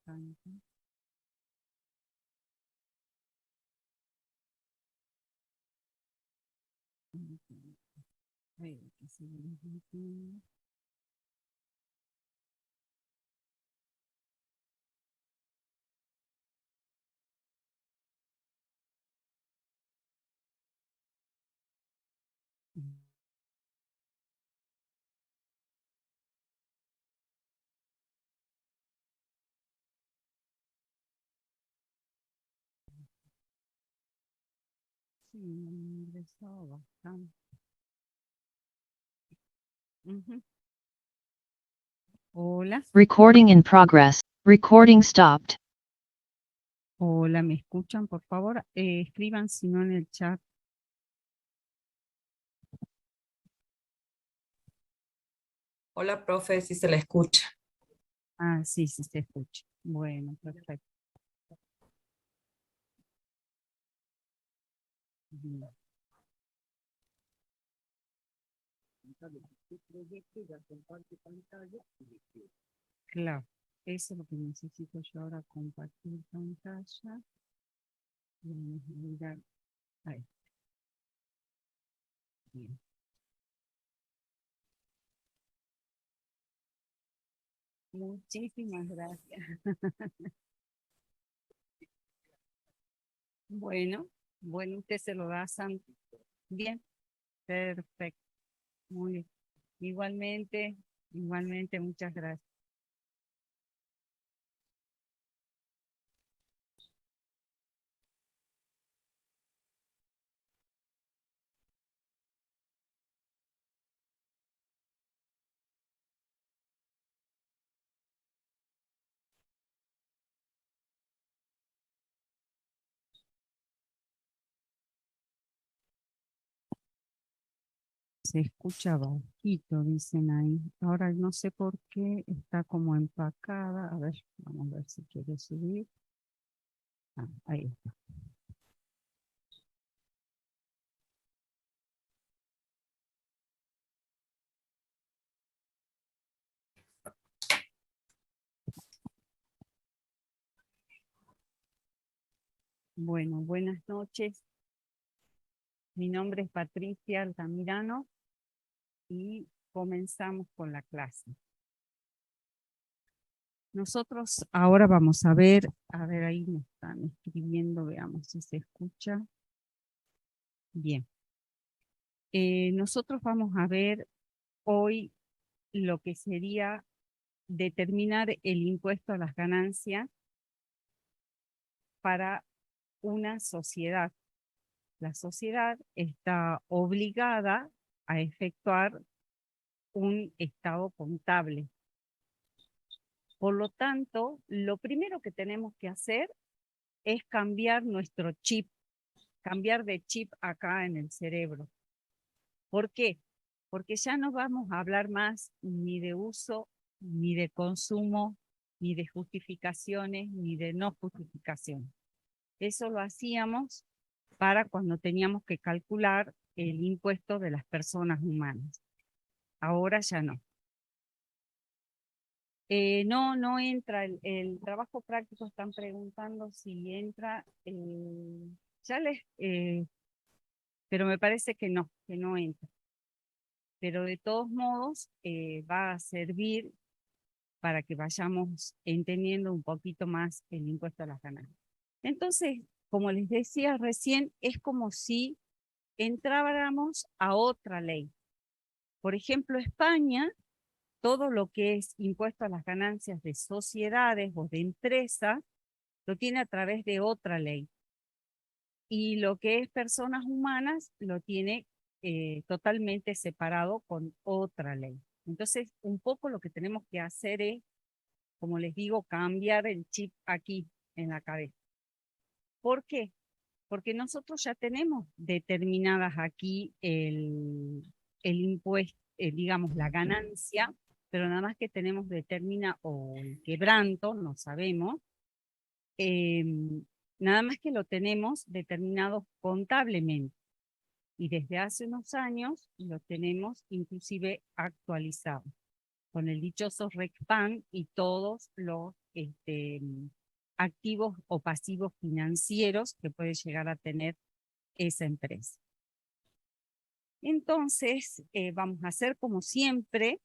bastante. A ver, que seguimos metiendo. Sí, me han ingresado bastante. Ujú. Hola, Recording in progress. Recording stopped. hola, ¿me escuchan? Por favor, escriban si no en el chat. Hola, profe, si se la escucha. Ah, sí, sí se escucha. Bueno, perfecto. Bien. Claro, eso es lo que necesito yo ahora, compartir pantalla. Vamos a mirar. Ahí. Bien. Muchísimas gracias. Bueno, bueno, usted se lo da a Santi. Bien, perfecto. Muy bien. Igualmente, igualmente, muchas gracias. Se escucha bajito, dicen ahí. Ahora no sé por qué está como empacada. A ver, vamos a ver si quiere subir. Ah, ahí está. Bueno, buenas noches. Mi nombre es Patricia Altamirano y comenzamos con la clase. Nosotros ahora vamos a ver ahí me están escribiendo, veamos si se escucha. Bien. Nosotros vamos a ver hoy lo que sería determinar el impuesto a las ganancias para una sociedad. La sociedad está obligada a efectuar un estado contable. Por lo tanto, lo primero que tenemos que hacer es cambiar nuestro chip, cambiar de chip acá en el cerebro. ¿Por qué? Porque ya no vamos a hablar más ni de uso, ni de consumo, ni de justificaciones, ni de no justificación. Eso lo hacíamos para cuando teníamos que calcular el impuesto de las personas humanas. Ahora ya no. No entra el trabajo práctico, están preguntando si entra, ya pero me parece que no entra. Pero de todos modos va a servir para que vayamos entendiendo un poquito más el impuesto a las ganancias. Entonces, como les decía recién, es como si entráramos a otra ley. Por ejemplo, España, todo lo que es impuesto a las ganancias de sociedades o de empresas, lo tiene a través de otra ley. Y lo que es personas humanas lo tiene totalmente separado con otra ley. Entonces, un poco lo que tenemos que hacer es, como les digo, cambiar el chip aquí en la cabeza. ¿Por qué? Porque nosotros ya tenemos determinadas aquí el impuesto, digamos, la ganancia, pero nada más que tenemos o el quebranto, no sabemos, eh, nada más que lo tenemos determinado contablemente. Y desde hace unos años lo tenemos inclusive actualizado. con el dichoso RECPAN y todos los activos o pasivos financieros que puede llegar a tener esa empresa. Entonces, vamos a hacer como siempre,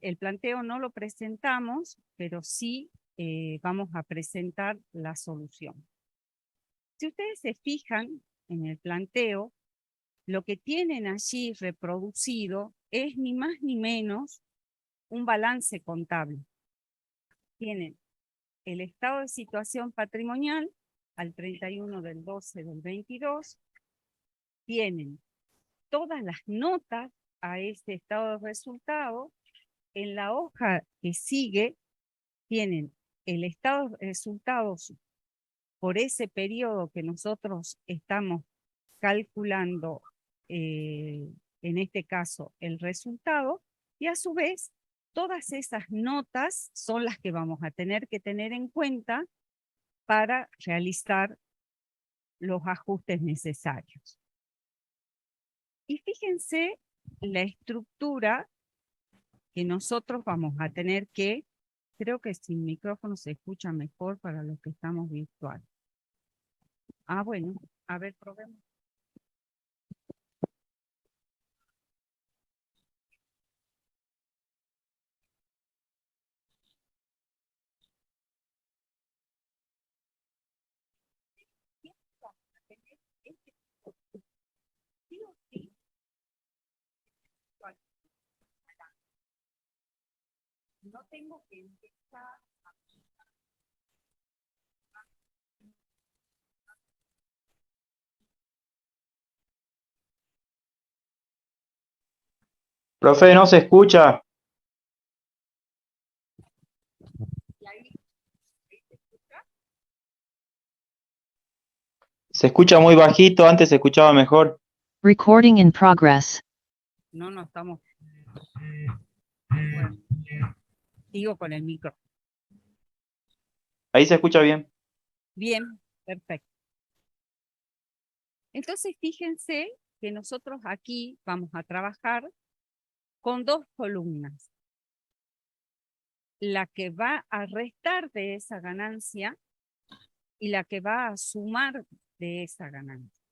el planteo no lo presentamos, pero sí vamos a presentar la solución. Si ustedes se fijan en el planteo, lo que tienen allí reproducido es ni más ni menos un balance contable. Tienen el estado de situación patrimonial al 31 del 12 del 22, tienen todas las notas a este estado de resultado. En la hoja que sigue tienen el estado de resultados por ese periodo que nosotros estamos calculando, en este caso, el resultado, y a su vez, todas esas notas son las que vamos a tener que tener en cuenta para realizar los ajustes necesarios. Y fíjense la estructura que nosotros vamos a tener que, creo que sin micrófono se escucha mejor para los que estamos virtual. Ah, bueno, a ver, probemos. No tengo que empezar. Profe, no se escucha. Se escucha muy bajito, antes se escuchaba mejor. Recording in progress. No estamos. Bueno, sigo con el micro. Ahí se escucha bien. Bien, perfecto. Entonces, fíjense que nosotros aquí vamos a trabajar con dos columnas. La que va a restar de esa ganancia y la que va a sumar de esa ganancia.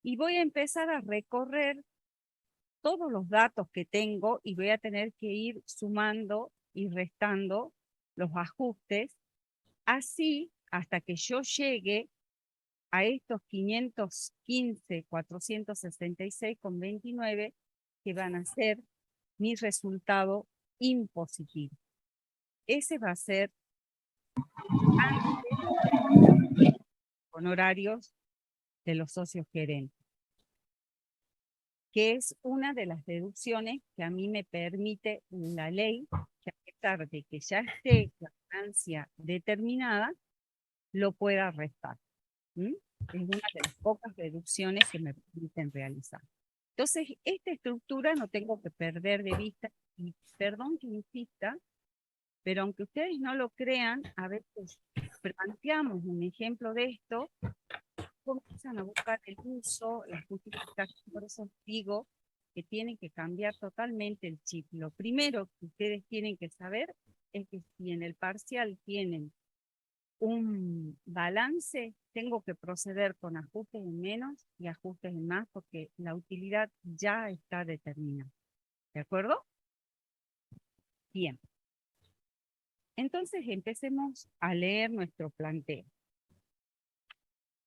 Y voy a empezar a recorrer todos los datos que tengo y voy a tener que ir sumando y restando los ajustes, así hasta que yo llegue a estos 515.466,29 que van a ser mi resultado impositivo. Ese va a ser honorarios de los socios gerentes, que es una de las deducciones que a mí me permite la ley, que a pesar de que ya esté la ganancia determinada, lo pueda restar. Es una de las pocas deducciones que me permiten realizar. Entonces, esta estructura no tengo que perder de vista, y perdón que insista, pero aunque ustedes no lo crean, a veces planteamos un ejemplo de esto, comienzan a buscar el uso, la justificación. Por eso digo que tienen que cambiar totalmente el chip. Lo primero que ustedes tienen que saber es que si en el parcial tienen un balance, tengo que proceder con ajustes en menos y ajustes en más, porque la utilidad ya está determinada. ¿De acuerdo? Bien. Entonces empecemos a leer nuestro planteo.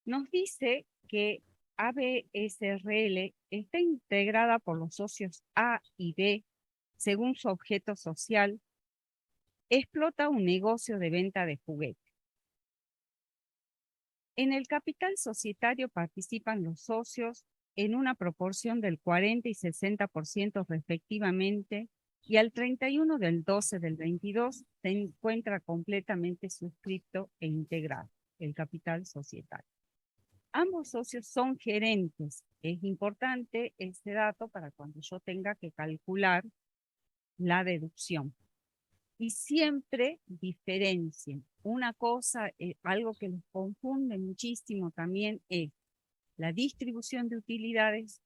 Nos dice que ABSRL está integrada por los socios A y B según su objeto social, explota un negocio de venta de juguetes. En el capital societario participan los socios en una proporción del 40 y 60% respectivamente, y al 31 del 12 del 22 se encuentra completamente suscripto e integrado el capital societario. Ambos socios son gerentes. Es importante este dato para cuando yo tenga que calcular la deducción. Y siempre diferencien. Una cosa, algo que los confunde muchísimo también es la distribución de utilidades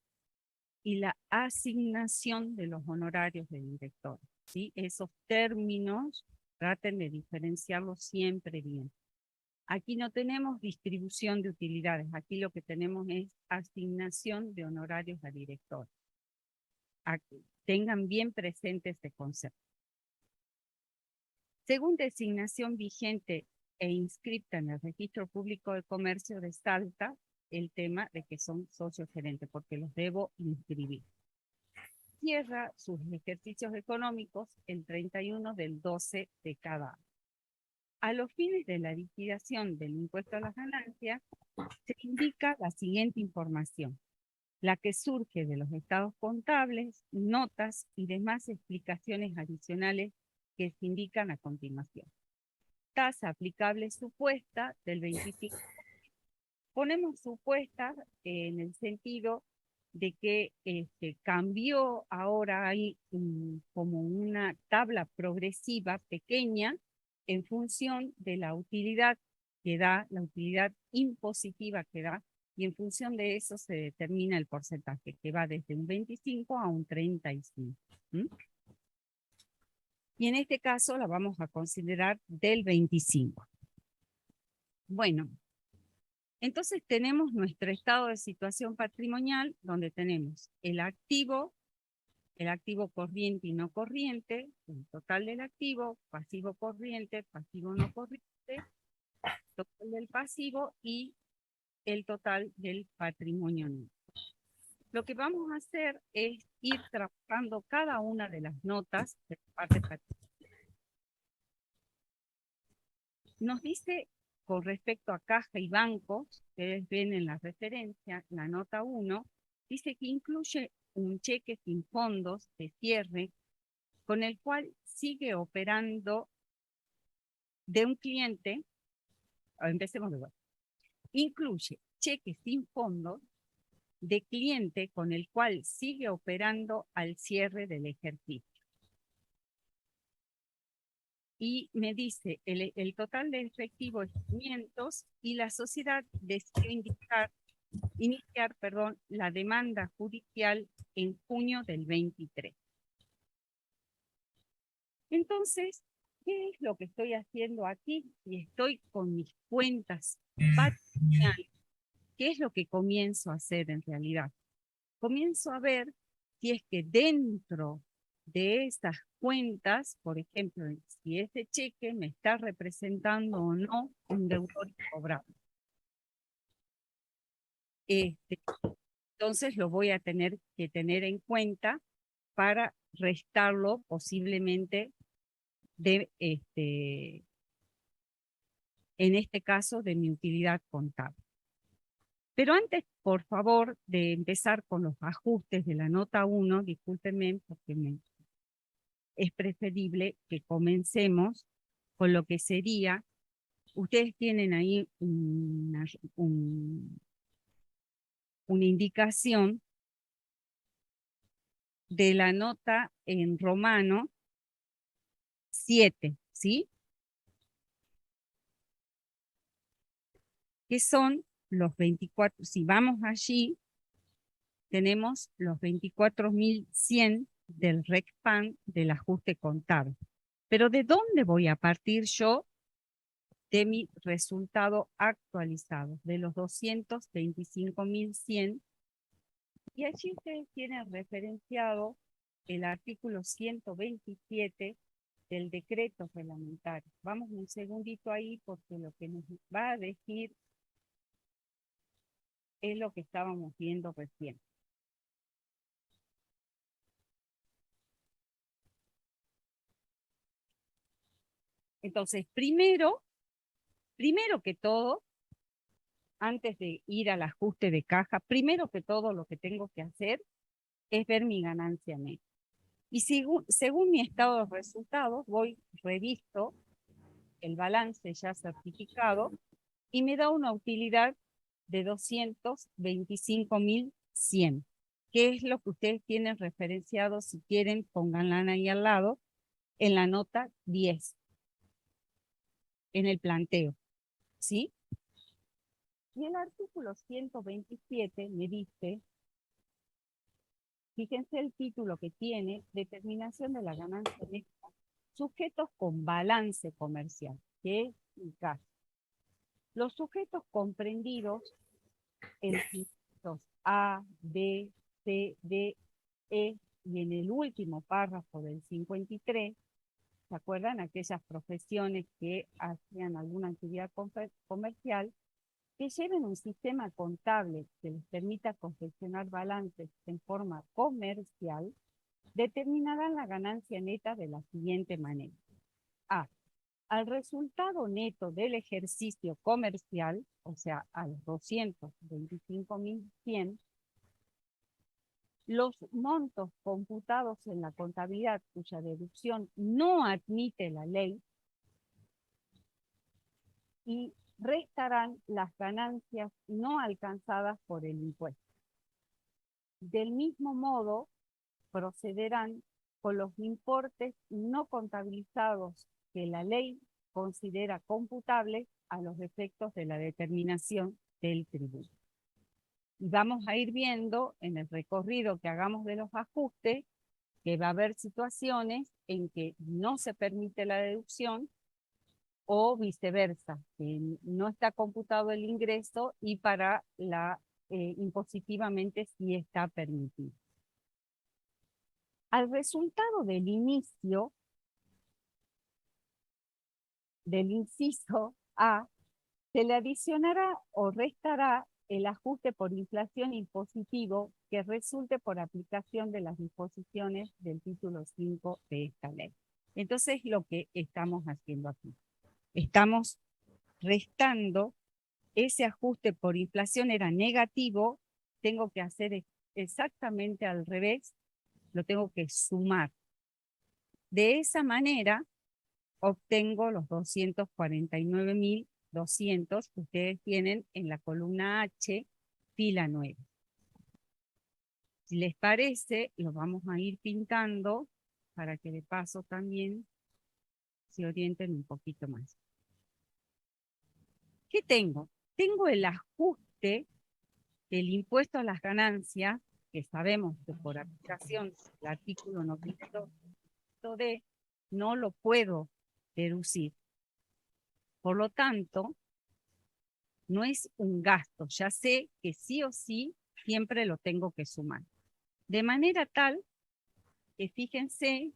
y la asignación de los honorarios de director. ¿sí? Esos términos traten de diferenciarlos siempre bien. Aquí no tenemos distribución de utilidades, aquí lo que tenemos es asignación de honorarios a director. Tengan bien presente este concepto. Según designación vigente e inscripta en el Registro Público de Comercio de Salta, el tema de que son socios gerentes, porque los debo inscribir. Cierra sus ejercicios económicos el 31 del 12 de cada año. A los fines de la liquidación del impuesto a las ganancias, se indica la siguiente información, la que surge de los estados contables, notas y demás explicaciones adicionales que se indican a continuación. Tasa aplicable supuesta del 25%. Ponemos supuesta en el sentido de que cambió, ahora hay como una tabla progresiva pequeña en función de la utilidad que da, la utilidad impositiva que da, y en función de eso se determina el porcentaje, que va desde un 25 a un 35. Y en este caso la vamos a considerar del 25. Bueno, entonces tenemos nuestro estado de situación patrimonial, donde tenemos el activo corriente y no corriente, el total del activo, pasivo corriente, pasivo no corriente, total del pasivo y el total del patrimonio neto. Lo que vamos a hacer es ir trabajando cada una de las notas de la parte patrimonial. Nos dice, con respecto a caja y bancos, ustedes ven en la referencia, la nota 1, dice que incluye un cheque sin fondos de cierre con el cual sigue operando de un cliente. Empecemos de vuelta. Incluye cheques sin fondos de cliente con el cual sigue operando al cierre del ejercicio. Y me dice, el total de efectivo es 500 y la sociedad decidió iniciar la demanda judicial en junio del 23. Entonces, ¿qué es lo que estoy haciendo aquí? Y estoy con mis cuentas patrimoniales. ¿Qué es lo que comienzo a hacer en realidad? Comienzo a ver si es que dentro de estas cuentas, por ejemplo, si ese cheque me está representando o no un deudor incobrable. Entonces lo voy a tener que tener en cuenta para restarlo posiblemente de en este caso de mi utilidad contable. Pero antes, por favor, de empezar con los ajustes de la nota 1, discúlpenme porque es preferible que comencemos con lo que sería, ustedes tienen ahí una indicación de la nota en romano 7, ¿sí? Que son los 24, si vamos allí, tenemos los 24.100 del RECPAN del ajuste contable. Pero ¿de dónde voy a partir yo? De mi resultado actualizado, de los 225.100. Y allí ustedes tienen referenciado el artículo 127 del decreto reglamentario. Vamos un segundito ahí porque lo que nos va a decir es lo que estábamos viendo recién. Entonces, primero que todo, antes de ir al ajuste de caja, primero que todo lo que tengo que hacer es ver mi ganancia neta. Y según mi estado de resultados, revisto el balance ya certificado y me da una utilidad de 225.100, que es lo que ustedes tienen referenciado. Si quieren, pónganla ahí al lado, en la nota 10, en el planteo, ¿sí? Y el artículo 127 me dice Fíjense el título que tiene, determinación de la ganancia neta, sujetos con balance comercial, que es el caso. Los sujetos comprendidos en incisos A, B, C, D, E y en el último párrafo del 53, ¿se acuerdan? Aquellas profesiones que hacían alguna actividad comercial, que lleven un sistema contable que les permita confeccionar balances en forma comercial, determinarán la ganancia neta de la siguiente manera. A. Al resultado neto del ejercicio comercial, o sea, a los 225.100, los montos computados en la contabilidad cuya deducción no admite la ley y restarán las ganancias no alcanzadas por el impuesto. Del mismo modo, procederán con los importes no contabilizados que la ley considera computables a los efectos de la determinación del tributo. Y vamos a ir viendo en el recorrido que hagamos de los ajustes que va a haber situaciones en que no se permite la deducción o viceversa, que no está computado el ingreso y para la impositivamente sí está permitido. Al resultado del inicio del inciso A, se le adicionará o restará el ajuste por inflación impositivo que resulte por aplicación de las disposiciones del título 5 de esta ley. Entonces, lo que estamos haciendo aquí. Estamos restando ese ajuste por inflación era negativo, tengo que hacer exactamente al revés, lo tengo que sumar. De esa manera, obtengo los 249.200 que ustedes tienen en la columna H, fila 9. Si les parece, los vamos a ir pintando para que de paso también se orienten un poquito más. ¿Qué tengo? Tengo el ajuste del impuesto a las ganancias, que sabemos que por aplicación del artículo 92D no lo puedo deducir. Por lo tanto, no es un gasto, ya sé que sí o sí siempre lo tengo que sumar. De manera tal que fíjense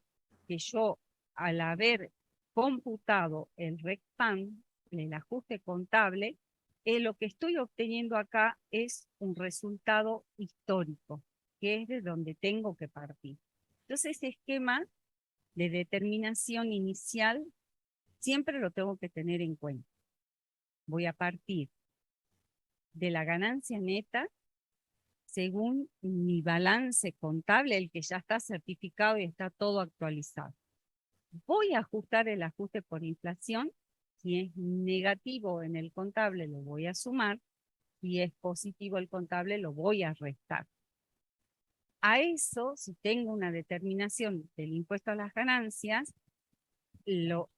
que yo, al haber computado el RECPAN, el ajuste contable, lo que estoy obteniendo acá es un resultado histórico, que es de donde tengo que partir. Entonces, ese esquema de determinación inicial siempre lo tengo que tener en cuenta. Voy a partir de la ganancia neta según mi balance contable, el que ya está certificado y está todo actualizado. Voy a ajustar el ajuste por inflación. Si es negativo en el contable, lo voy a sumar. Si es positivo el contable, lo voy a restar. A eso, si tengo una determinación del impuesto a las ganancias, lo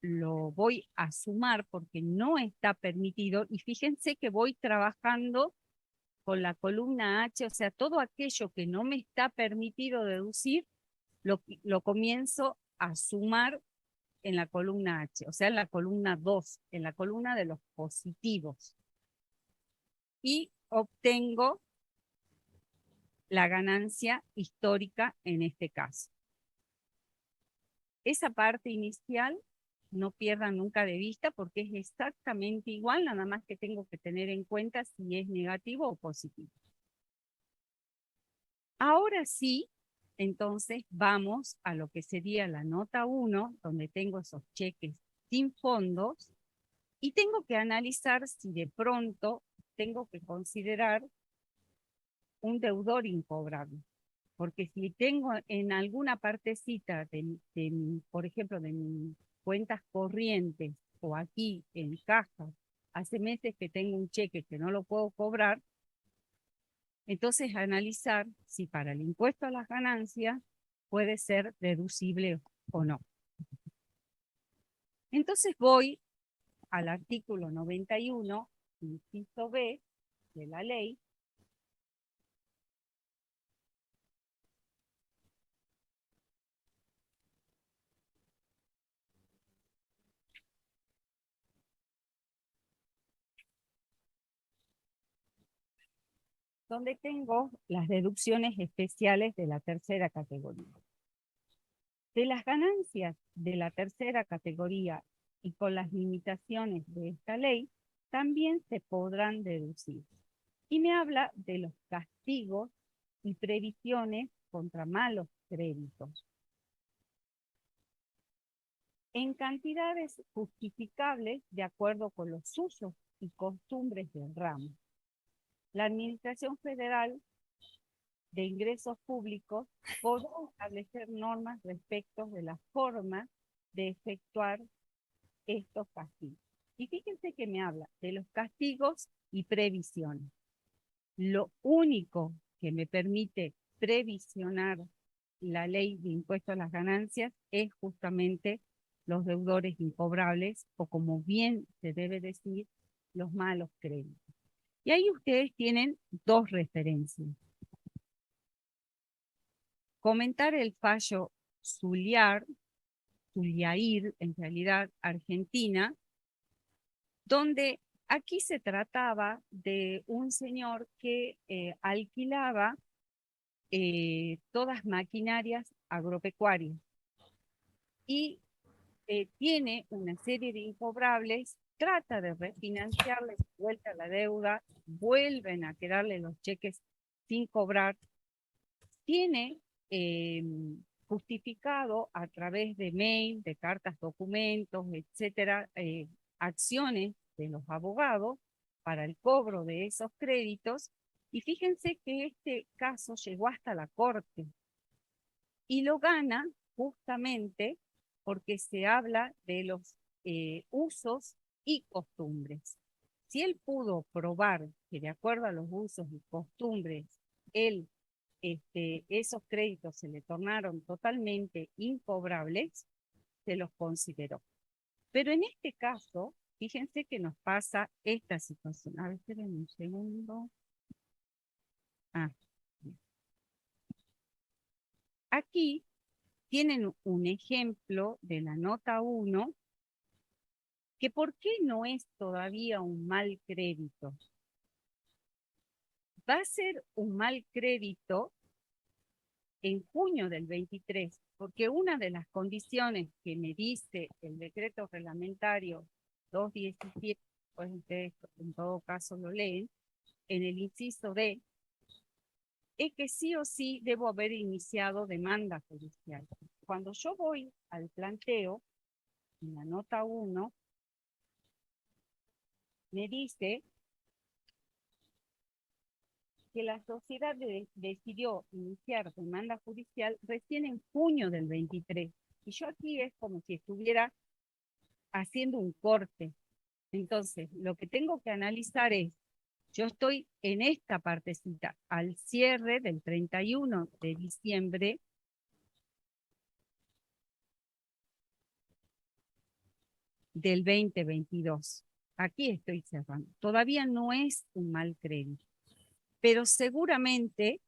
voy a sumar porque no está permitido. Y fíjense que voy trabajando con la columna H, o sea, todo aquello que no me está permitido deducir, lo comienzo a sumar en la columna H, o sea, en la columna 2, en la columna de los positivos. Y obtengo la ganancia histórica en este caso. Esa parte inicial no pierdan nunca de vista porque es exactamente igual, nada más que tengo que tener en cuenta si es negativo o positivo. Ahora sí, entonces vamos a lo que sería la nota 1, donde tengo esos cheques sin fondos, y tengo que analizar si de pronto tengo que considerar un deudor incobrable. Porque si tengo en alguna partecita, por ejemplo, de mis cuentas corrientes o aquí en caja, hace meses que tengo un cheque que no lo puedo cobrar, entonces analizar si para el impuesto a las ganancias puede ser deducible o no. Entonces voy al artículo 91, inciso B de la ley, donde tengo las deducciones especiales de la tercera categoría. De las ganancias de la tercera categoría y con las limitaciones de esta ley, también se podrán deducir. Y me habla de los castigos y previsiones contra malos créditos. En cantidades justificables de acuerdo con los usos y costumbres del ramo. La Administración Federal de Ingresos Públicos podrá establecer normas respecto de la forma de efectuar estos castigos. Y fíjense que me habla de los castigos y previsiones. Lo único que me permite previsionar la ley de impuesto a las ganancias es justamente los deudores incobrables, o como bien se debe decir, los malos créditos. Y ahí ustedes tienen dos referencias. Comentar el fallo Zuliair, en realidad, Argentina, donde aquí se trataba de un señor que alquilaba todas maquinarias agropecuarias y tiene una serie de incobrables, trata de refinanciarles vuelta la deuda, vuelven a quedarle los cheques sin cobrar, tiene justificado a través de mail, de cartas, documentos, etcétera, acciones de los abogados para el cobro de esos créditos. Y fíjense que este caso llegó hasta la corte y lo gana justamente porque se habla de los usos y costumbres. Si él pudo probar que de acuerdo a los usos y costumbres, esos créditos se le tornaron totalmente incobrables, se los consideró. Pero en este caso, fíjense que nos pasa esta situación. A ver, esperen un segundo. Aquí tienen un ejemplo de la nota 1, que ¿por qué no es todavía un mal crédito? Va a ser un mal crédito en junio del 23, porque una de las condiciones que me dice el decreto reglamentario 217, pues ustedes en todo caso lo leen, en el inciso D, es que sí o sí debo haber iniciado demanda judicial. Cuando yo voy al planteo, en la nota 1, me dice que la sociedad decidió iniciar demanda judicial recién en junio del 23. Y yo aquí es como si estuviera haciendo un corte. Entonces, lo que tengo que analizar es, yo estoy en esta partecita, al cierre del 31 de diciembre del 2022. Aquí estoy cerrando. Todavía no es un mal crédito, pero seguramente,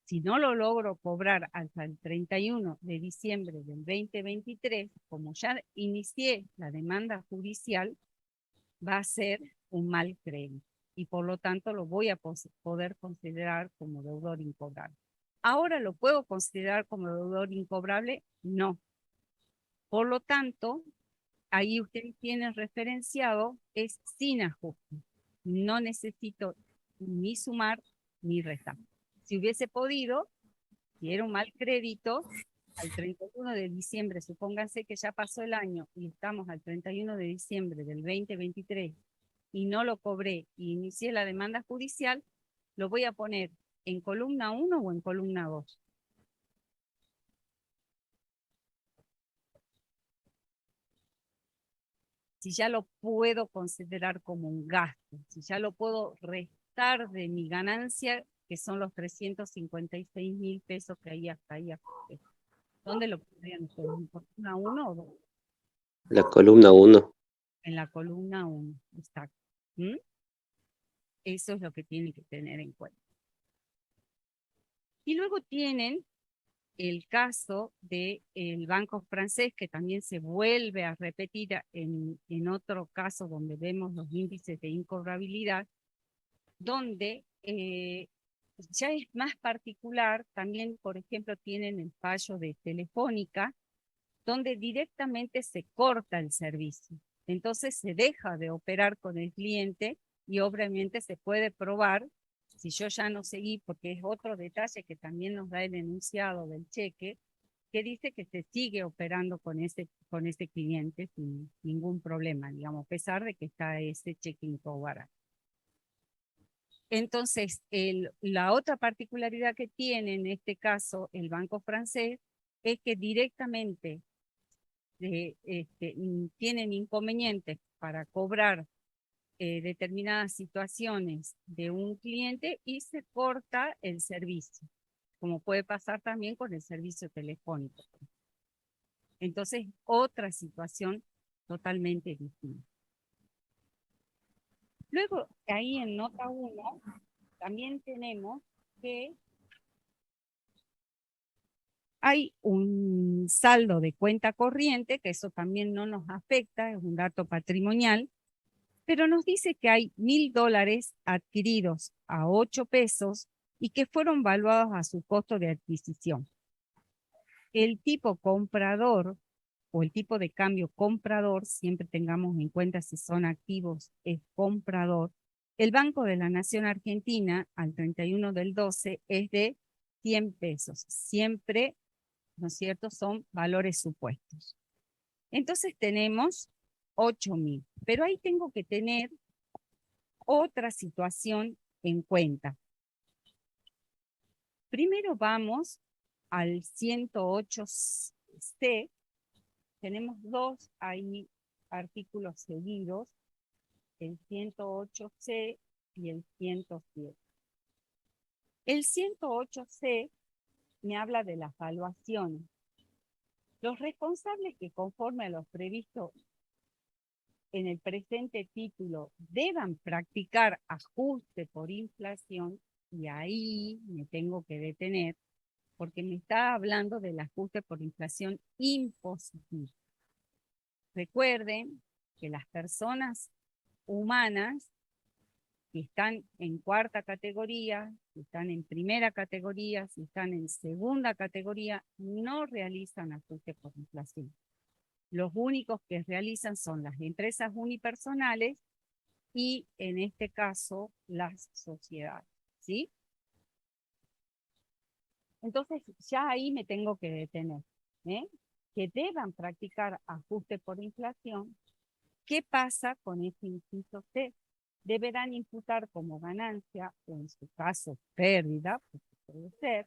si no lo logro cobrar hasta el 31 de diciembre del 2023, como ya inicié la demanda judicial, va a ser un mal crédito y por lo tanto lo voy a poder considerar como deudor incobrable. ¿Ahora lo puedo considerar como deudor incobrable? No. Por lo tanto, ahí ustedes tienen referenciado, es sin ajuste. No necesito ni sumar ni restar. Si hubiese podido, si era un mal crédito, al 31 de diciembre, supónganse que ya pasó el año y estamos al 31 de diciembre del 2023 y no lo cobré y inicié la demanda judicial, lo voy a poner en columna 1 o en columna 2. Si ya lo puedo considerar como un gasto, si ya lo puedo restar de mi ganancia, que son los 356.000 pesos que ahí hasta ahí aporté. ¿Dónde lo podrían ustedes? ¿En columna 1 o 2? La columna 1. En la columna 1, exacto. Eso es lo que tienen que tener en cuenta. Y luego tienen el caso del Banco Francés, que también se vuelve a repetir en otro caso donde vemos los índices de incobrabilidad, donde ya es más particular, también, por ejemplo, tienen el fallo de Telefónica, donde directamente se corta el servicio. Entonces se deja de operar con el cliente y obviamente se puede probar, si yo ya no seguí, porque es otro detalle que también nos da el enunciado del cheque, que dice que se sigue operando con ese cliente sin ningún problema, digamos, a pesar de que está ese cheque incobrable. Entonces, la otra particularidad que tiene en este caso el banco francés es que directamente tienen inconvenientes para cobrar determinadas situaciones de un cliente y se corta el servicio, como puede pasar también con el servicio telefónico. Entonces, otra situación totalmente distinta. Luego, ahí en nota 1, también tenemos que hay un saldo de cuenta corriente, que eso también no nos afecta, es un dato patrimonial, pero nos dice que hay $1.000 adquiridos a 8 pesos y que fueron valuados a su costo de adquisición. El tipo comprador o el tipo de cambio comprador, siempre tengamos en cuenta si son activos, es comprador. El Banco de la Nación Argentina al 31 del 12 es de 100 pesos. Siempre, ¿no es cierto?, son valores supuestos. Entonces tenemos 8.000, pero ahí tengo que tener otra situación en cuenta. Primero vamos al 108C. Tenemos dos ahí artículos seguidos, el 108C y el 107. El 108C me habla de las valuaciones. Los responsables que conforme a lo previsto en el presente título deban practicar ajuste por inflación, y ahí me tengo que detener, porque me está hablando del ajuste por inflación impositivo. Recuerden que las personas humanas que están en cuarta categoría, que están en primera categoría, si están en segunda categoría, no realizan ajuste por inflación. Los únicos que realizan son las empresas unipersonales y, en este caso, las sociedades, ¿sí? Entonces, ya ahí me tengo que detener, ¿eh? Que deban practicar ajuste por inflación. ¿Qué pasa con este inciso C? Deberán imputar como ganancia, o en su caso pérdida, porque puede ser,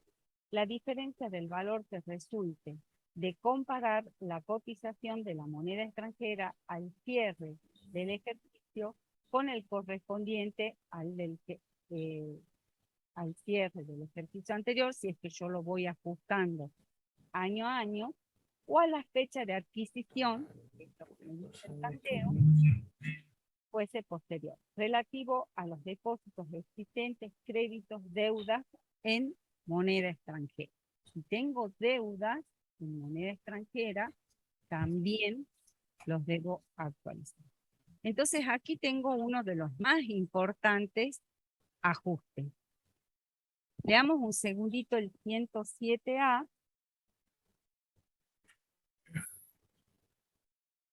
la diferencia del valor que resulte de comparar la cotización de la moneda extranjera al cierre del ejercicio con el correspondiente al cierre del ejercicio anterior, si es que yo lo voy ajustando año a año, o a la fecha de adquisición, esto que me dice el planteo, fuese posterior, relativo a los depósitos existentes, créditos, deudas en moneda extranjera. Si tengo deudas en moneda extranjera, también los debo actualizar. Entonces aquí tengo uno de los más importantes ajustes. Veamos un segundito el 107A.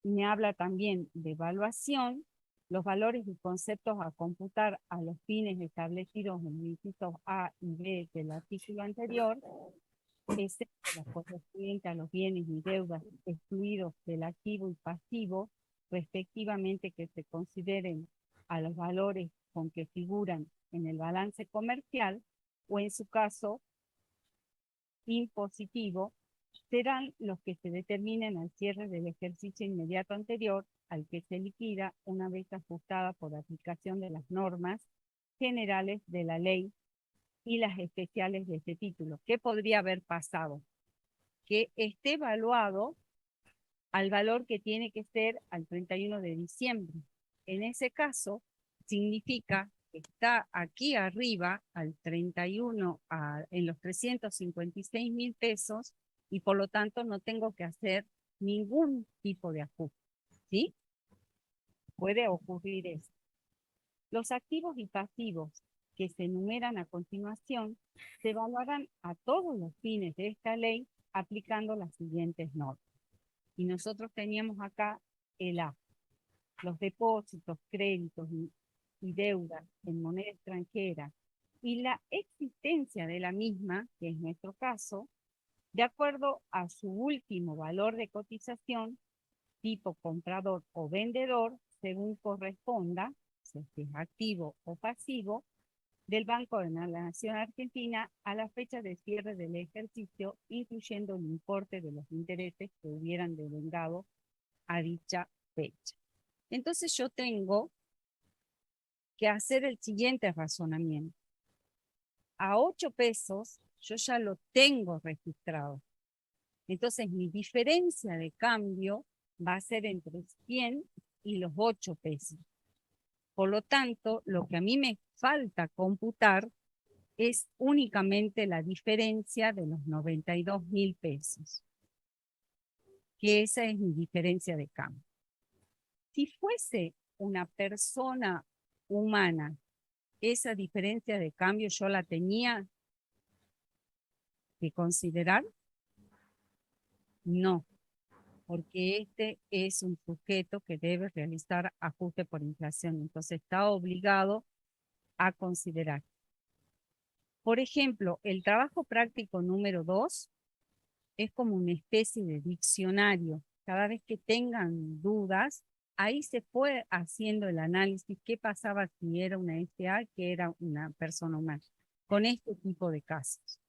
Me habla también de evaluación, los valores y conceptos a computar a los fines establecidos en los incisos A y B del artículo anterior, excepto los correspondientes a los bienes y deudas excluidos del activo y pasivo, respectivamente, que se consideren a los valores con que figuran en el balance comercial, o en su caso impositivo, serán los que se determinen al cierre del ejercicio inmediato anterior al que se liquida, una vez ajustada por aplicación de las normas generales de la ley y las especiales de este título. ¿Qué podría haber pasado? Que esté evaluado al valor que tiene que ser al 31 de diciembre. En ese caso, significa que está aquí arriba al 31, en los 356.000 pesos, y por lo tanto no tengo que hacer ningún tipo de ajuste, ¿sí? Puede ocurrir eso. Los activos y pasivos que se enumeran a continuación se evaluarán a todos los fines de esta ley aplicando las siguientes normas. Y nosotros teníamos acá el A, los depósitos, créditos y deudas en moneda extranjera y la existencia de la misma, que es nuestro caso, de acuerdo a su último valor de cotización, tipo comprador o vendedor, según corresponda, si es activo o pasivo, del Banco de la Nación Argentina a la fecha de cierre del ejercicio, incluyendo el importe de los intereses que hubieran devengado a dicha fecha. Entonces yo tengo que hacer el siguiente razonamiento. A 8 pesos yo ya lo tengo registrado. Entonces mi diferencia de cambio va a ser entre 100 y los 8 pesos. Por lo tanto, lo que a mí me falta computar es únicamente la diferencia de los 92.000 pesos. Que esa es mi diferencia de cambio. Si fuese una persona humana, esa diferencia de cambio yo la tenía que considerar. No, porque este es un sujeto que debe realizar ajuste por inflación, entonces está obligado a considerar. Por ejemplo, el trabajo práctico número 2 es como una especie de diccionario. Cada vez que tengan dudas, ahí se fue haciendo el análisis, qué pasaba si era una SA, que era una persona humana, con este tipo de casos.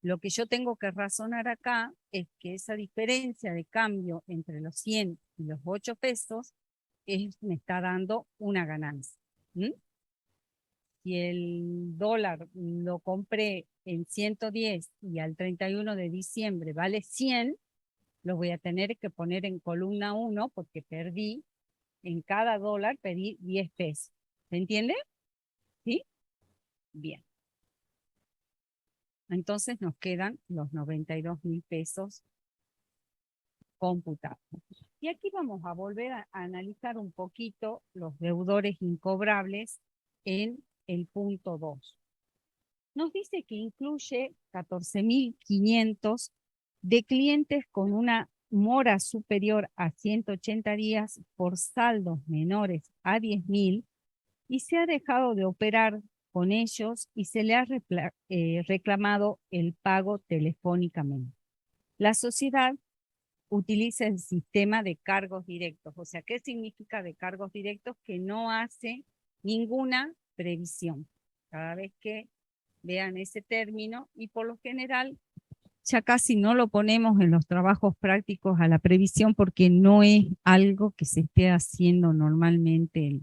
Lo que yo tengo que razonar acá es que esa diferencia de cambio entre los 100 y los 8 pesos me está dando una ganancia. Si el dólar lo compré en 110 y al 31 de diciembre vale 100, lo voy a tener que poner en columna 1 porque perdí, en cada dólar pedí 10 pesos. ¿Se entiende? ¿Sí? Bien. Entonces nos quedan los 92.000 pesos computados. Y aquí vamos a volver a analizar un poquito los deudores incobrables en el punto 2. Nos dice que incluye 14.500 de clientes con una mora superior a 180 días por saldos menores a 10.000 y se ha dejado de operar con ellos y se le ha reclamado el pago telefónicamente. La sociedad utiliza el sistema de cargos directos. O sea, ¿qué significa de cargos directos? Que no hace ninguna previsión. Cada vez que vean ese término, y por lo general ya casi no lo ponemos en los trabajos prácticos a la previsión porque no es algo que se esté haciendo normalmente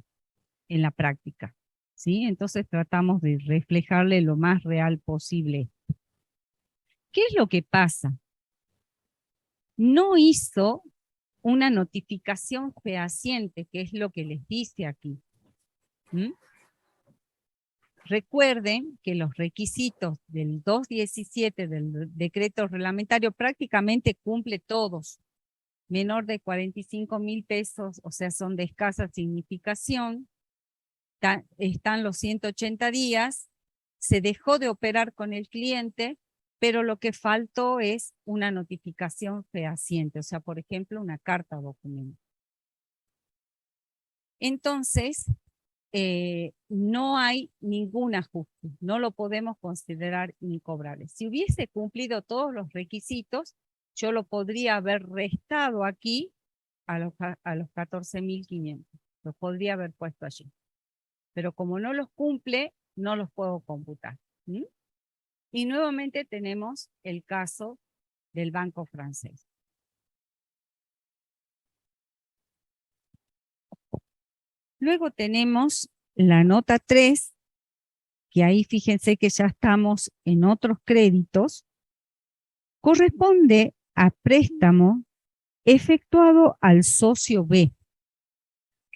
en la práctica. ¿Sí? Entonces tratamos de reflejarle lo más real posible. ¿Qué es lo que pasa? No hizo una notificación fehaciente, que es lo que les dice aquí. Recuerden que los requisitos del 217 del decreto reglamentario prácticamente cumple todos. Menor de 45.000 pesos, o sea, son de escasa significación. Están los 180 días, se dejó de operar con el cliente, pero lo que faltó es una notificación fehaciente, o sea, por ejemplo, una carta o documento. Entonces, no hay ningún ajuste, no lo podemos considerar incobrable. Si hubiese cumplido todos los requisitos, yo lo podría haber restado aquí a los 14.500, lo podría haber puesto allí. Pero como no los cumple, no los puedo computar. Y nuevamente tenemos el caso del Banco Francés. Luego tenemos la nota 3, que ahí fíjense que ya estamos en otros créditos, corresponde a préstamo efectuado al socio B,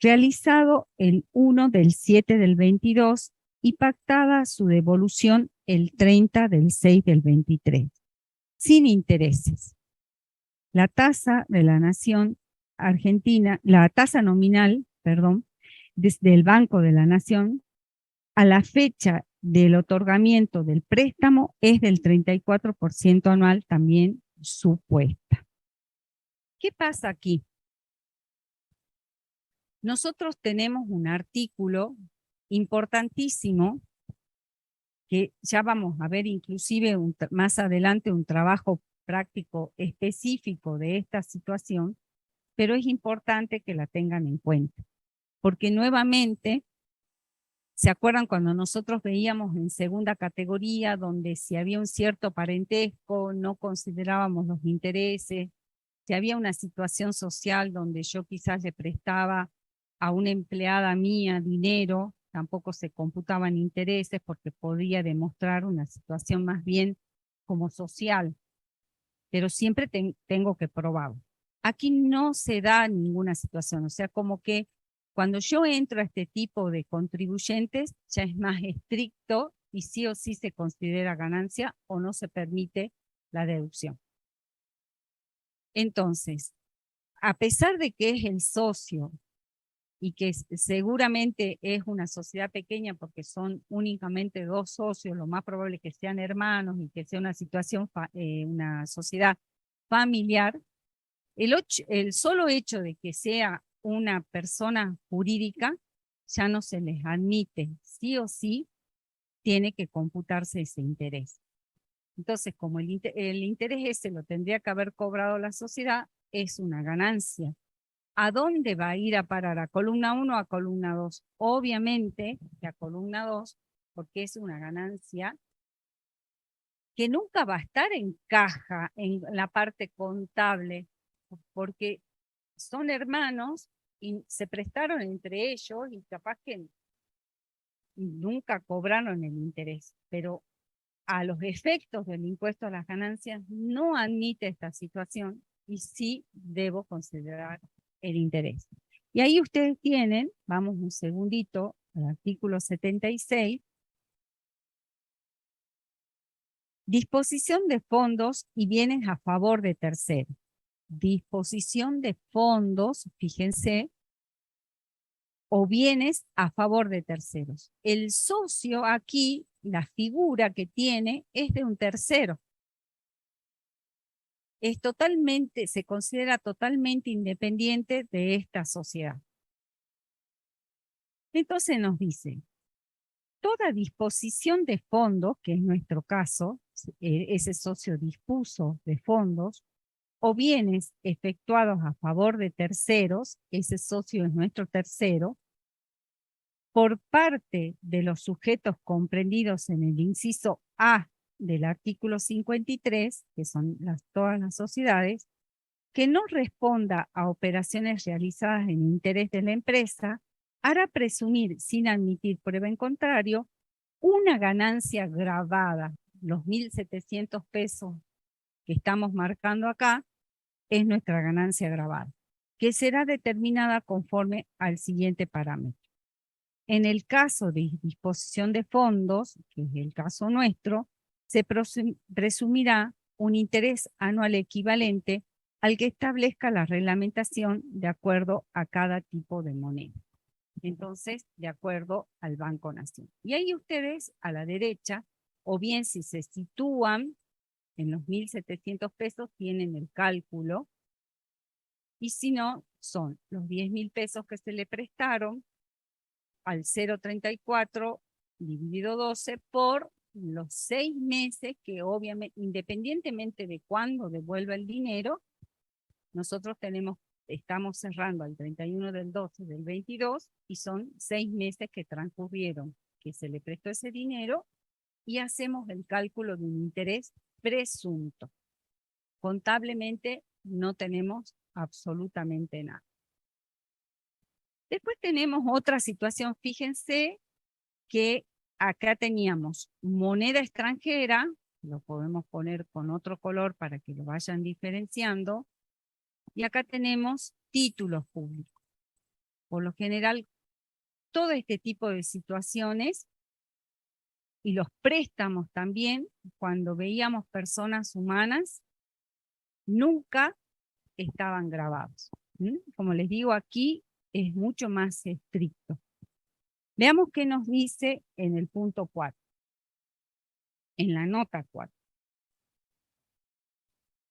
realizado el 1/7/22 y pactada su devolución el 30/6/23, sin intereses. La tasa de la Nación Argentina, la tasa nominal, desde el Banco de la Nación, a la fecha del otorgamiento del préstamo es del 34% anual también supuesta. ¿Qué pasa aquí? Nosotros tenemos un artículo importantísimo que ya vamos a ver inclusive más adelante un trabajo práctico específico de esta situación, pero es importante que la tengan en cuenta, porque nuevamente, ¿se acuerdan cuando nosotros veíamos en segunda categoría donde si había un cierto parentesco no considerábamos los intereses, si había una situación social donde yo quizás le prestaba a una empleada mía dinero, tampoco se computaban intereses porque podía demostrar una situación más bien como social, pero siempre tengo que probarlo. Aquí no se da ninguna situación, o sea, como que cuando yo entro a este tipo de contribuyentes ya es más estricto y sí o sí se considera ganancia o no se permite la deducción. Entonces, a pesar de que es el socio y que seguramente es una sociedad pequeña porque son únicamente dos socios, lo más probable es que sean hermanos y que sea una situación, una sociedad familiar, el solo hecho de que sea una persona jurídica ya no se les admite, sí o sí, tiene que computarse ese interés. Entonces, como el interés ese lo tendría que haber cobrado la sociedad, es una ganancia. ¿A dónde va a ir a parar? ¿A columna 1 o a columna 2? Obviamente que a columna 2, porque es una ganancia que nunca va a estar en caja, en la parte contable, porque son hermanos y se prestaron entre ellos y capaz que nunca cobraron el interés, pero a los efectos del impuesto a las ganancias no admite esta situación y sí debo considerar el interés. Y ahí ustedes tienen, vamos un segundito al artículo 76, disposición de fondos y bienes a favor de terceros. Disposición de fondos, fíjense, o bienes a favor de terceros. El socio aquí, la figura que tiene, es de un tercero. Es totalmente, se considera totalmente independiente de esta sociedad. Entonces nos dice, toda disposición de fondos, que es nuestro caso, ese socio dispuso de fondos, o bienes efectuados a favor de terceros, ese socio es nuestro tercero, por parte de los sujetos comprendidos en el inciso A del artículo 53, que son todas las sociedades, que no responda a operaciones realizadas en interés de la empresa, hará presumir, sin admitir prueba en contrario, una ganancia gravada. Los 1.700 pesos que estamos marcando acá es nuestra ganancia gravada, que será determinada conforme al siguiente parámetro. En el caso de disposición de fondos, que es el caso nuestro, se presumirá un interés anual equivalente al que establezca la reglamentación de acuerdo a cada tipo de moneda. Entonces, de acuerdo al Banco Nación. Y ahí ustedes, a la derecha, o bien si se sitúan en los 1.700 pesos, tienen el cálculo, y si no, son los 10.000 pesos que se le prestaron al 0,34 dividido 12 por los 6 meses que obviamente, independientemente de cuándo devuelva el dinero, nosotros estamos cerrando al 31 del 12 del 22 y son 6 meses que transcurrieron, que se le prestó ese dinero y hacemos el cálculo de un interés presunto. Contablemente no tenemos absolutamente nada. Después tenemos otra situación, fíjense que acá teníamos moneda extranjera, lo podemos poner con otro color para que lo vayan diferenciando, y acá tenemos títulos públicos. Por lo general, todo este tipo de situaciones y los préstamos también, cuando veíamos personas humanas, nunca estaban grabados. Como les digo, aquí es mucho más estricto. Veamos qué nos dice en el punto 4. en la nota 4.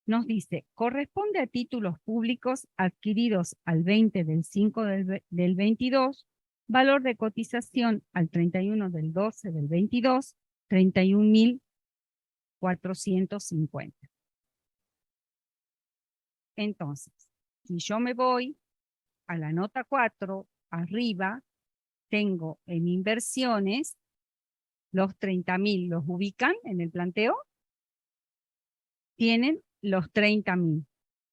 Nos dice, corresponde a títulos públicos adquiridos al 20 del 5 del 22, valor de cotización al 31 del 12 del 22, 31.450. Entonces, si yo me voy a la nota 4, arriba, tengo en inversiones los 30.000, ¿los ubican en el planteo? Tienen los 30.000.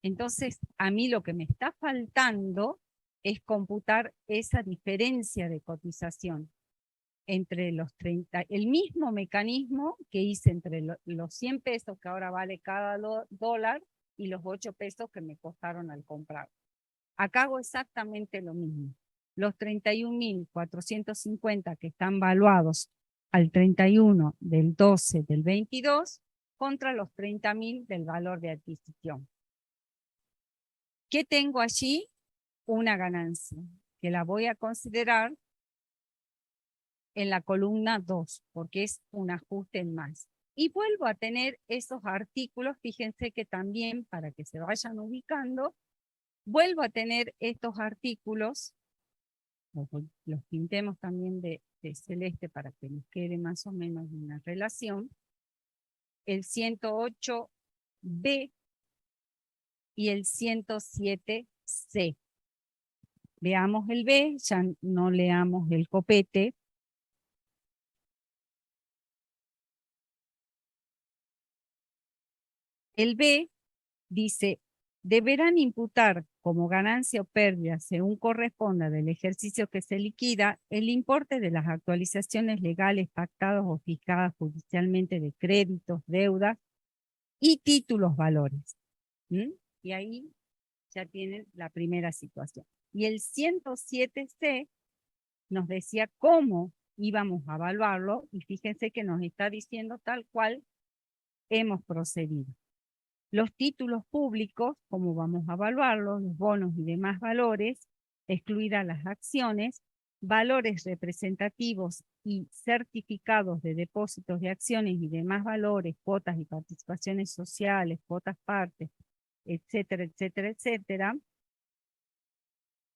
Entonces, a mí lo que me está faltando es computar esa diferencia de cotización entre los 30, el mismo mecanismo que hice entre los 100 pesos que ahora vale cada dólar y los 8 pesos que me costaron al comprar. Acá hago exactamente lo mismo. Los 31.450 que están valuados al 31 del 12 del 22 contra los 30.000 del valor de adquisición. ¿Qué tengo allí? Una ganancia, que la voy a considerar en la columna 2, porque es un ajuste en más. Y vuelvo a tener esos artículos, fíjense que también, para que se vayan ubicando, vuelvo a tener estos artículos, los pintemos también de celeste para que nos quede más o menos una relación, el 108B y el 107C. Veamos el B, ya no leamos el copete. El B dice, deberán imputar como ganancia o pérdida, según corresponda del ejercicio que se liquida, el importe de las actualizaciones legales pactadas o fijadas judicialmente de créditos, deudas y títulos valores. Y ahí ya tienen la primera situación. Y el 107C nos decía cómo íbamos a evaluarlo, y fíjense que nos está diciendo tal cual hemos procedido. Los títulos públicos, cómo vamos a evaluarlos, los bonos y demás valores, excluidas las acciones, valores representativos y certificados de depósitos de acciones y demás valores, cuotas y participaciones sociales, cuotas partes, etcétera, etcétera, etcétera.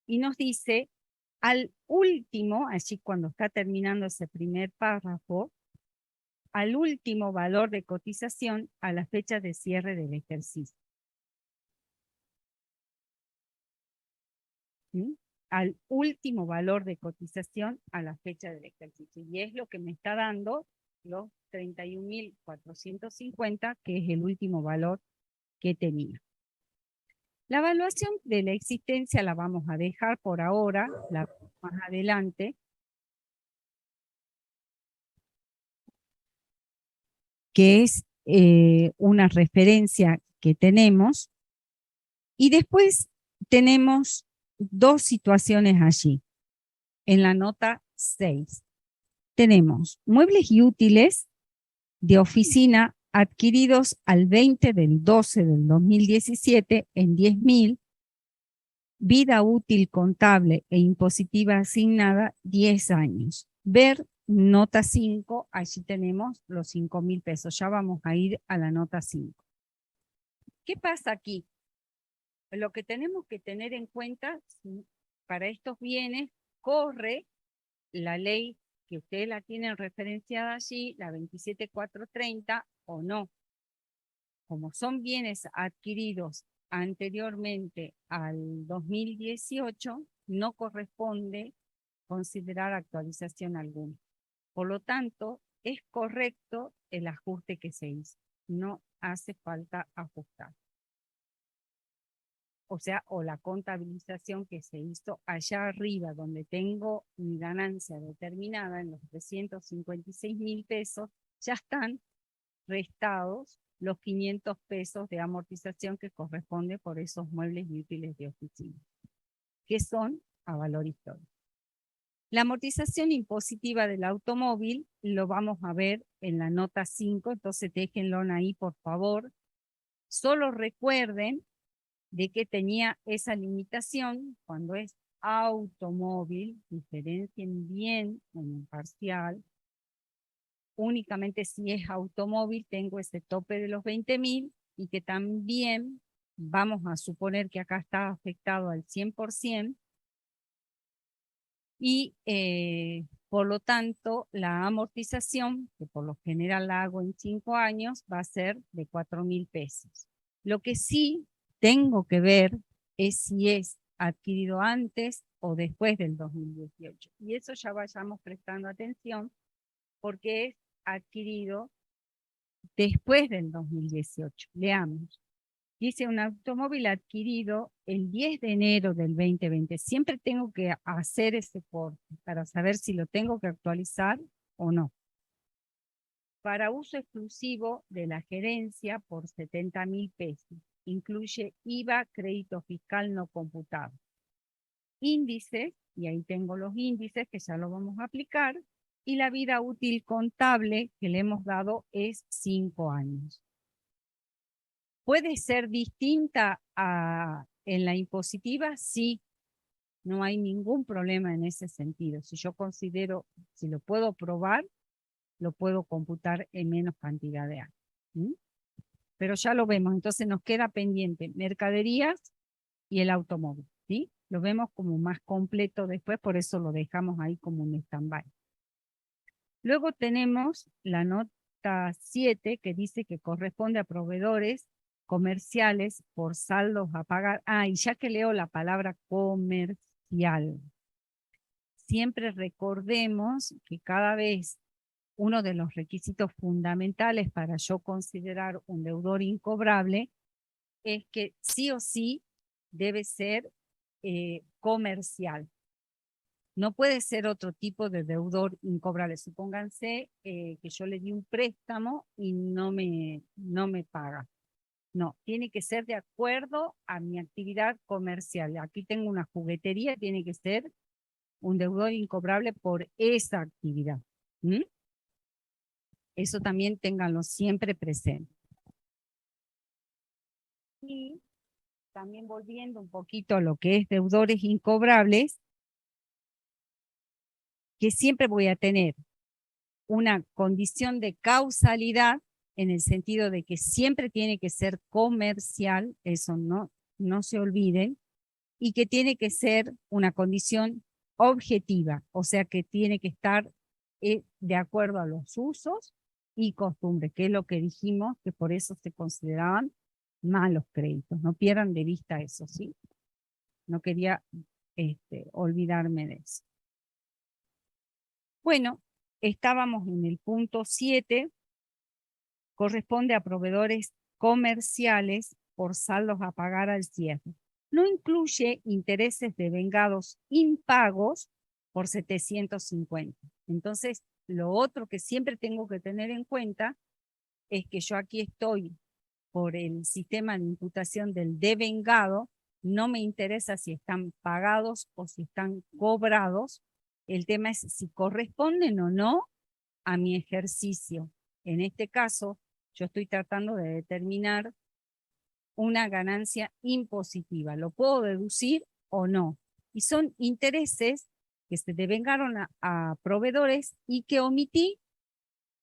Y nos dice, al último, allí cuando está terminando ese primer párrafo, al último valor de cotización a la fecha de cierre del ejercicio. ¿Sí? Al último valor de cotización a la fecha del ejercicio. Y es lo que me está dando los 31.450, que es el último valor que tenía. La evaluación de la existencia la vamos a dejar por ahora, la más adelante, que es una referencia que tenemos. Y después tenemos dos situaciones allí, en la nota 6. Tenemos muebles y útiles de oficina adquiridos al 20 del 12 del 2017 en 10.000, vida útil contable e impositiva asignada 10 años. Ver nota 5, allí tenemos los 5.000 pesos. Ya vamos a ir a la nota 5. ¿Qué pasa aquí? Lo que tenemos que tener en cuenta para estos bienes, corre la ley que ustedes la tienen referenciada allí, la 27430 o no. Como son bienes adquiridos anteriormente al 2018, no corresponde considerar actualización alguna. Por lo tanto, es correcto el ajuste que se hizo. No hace falta ajustar. O sea, o la contabilización que se hizo allá arriba, donde tengo mi ganancia determinada en los 356.000 pesos, ya están restados los 500 pesos de amortización que corresponde por esos muebles y útiles de oficina, que son a valor histórico. La amortización impositiva del automóvil lo vamos a ver en la nota 5, entonces déjenlo ahí por favor. Solo recuerden de que tenía esa limitación cuando es automóvil, diferencien bien en el parcial, únicamente si es automóvil tengo ese tope de los 20.000 y que también vamos a suponer que acá está afectado al 100% y por lo tanto la amortización, que por lo general la hago en 5 años, va a ser de 4.000 pesos. Lo que sí tengo que ver es si es adquirido antes o después del 2018. Y eso ya vayamos prestando atención porque es adquirido después del 2018. Leamos. Dice un automóvil adquirido el 10 de enero del 2020. Siempre tengo que hacer ese corte para saber si lo tengo que actualizar o no. Para uso exclusivo de la gerencia por 70.000 pesos. Incluye IVA, crédito fiscal no computado. Índices, y ahí tengo los índices que ya lo vamos a aplicar, y la vida útil contable que le hemos dado es 5 años. ¿Puede ser distinta en la impositiva? Sí, no hay ningún problema en ese sentido. Si yo considero, si lo puedo probar, lo puedo computar en menos cantidad de años. ¿Mm? Pero ya lo vemos, entonces nos queda pendiente mercaderías y el automóvil, ¿sí? Lo vemos como más completo después, por eso lo dejamos ahí como un stand-by. Luego tenemos la nota 7 que dice que corresponde a proveedores comerciales por saldos a pagar. Ah, y ya que leo la palabra comercial, siempre recordemos que cada vez uno de los requisitos fundamentales para yo considerar un deudor incobrable es que sí o sí debe ser comercial. No puede ser otro tipo de deudor incobrable. Supónganse que yo le di un préstamo y no me paga. No, tiene que ser de acuerdo a mi actividad comercial. Aquí tengo una juguetería, tiene que ser un deudor incobrable por esa actividad. ¿Mm? Eso también ténganlo siempre presente. Y también volviendo un poquito a lo que es deudores incobrables, que siempre voy a tener una condición de causalidad en el sentido de que siempre tiene que ser comercial, eso no se olviden, y que tiene que ser una condición objetiva, o sea que tiene que estar de acuerdo a los usos y costumbres, que es lo que dijimos, que por eso se consideraban malos créditos. No pierdan de vista eso, ¿sí? No quería olvidarme de eso. Bueno, estábamos en el punto 7, corresponde a proveedores comerciales por saldos a pagar al cierre. No incluye intereses devengados impagos por 750. Entonces, lo otro que siempre tengo que tener en cuenta es que yo aquí estoy por el sistema de imputación del devengado, no me interesa si están pagados o si están cobrados. El tema es si corresponden o no a mi ejercicio. En este caso, yo estoy tratando de determinar una ganancia impositiva. ¿Lo puedo deducir o no? Y son intereses que se devengaron a proveedores y que omití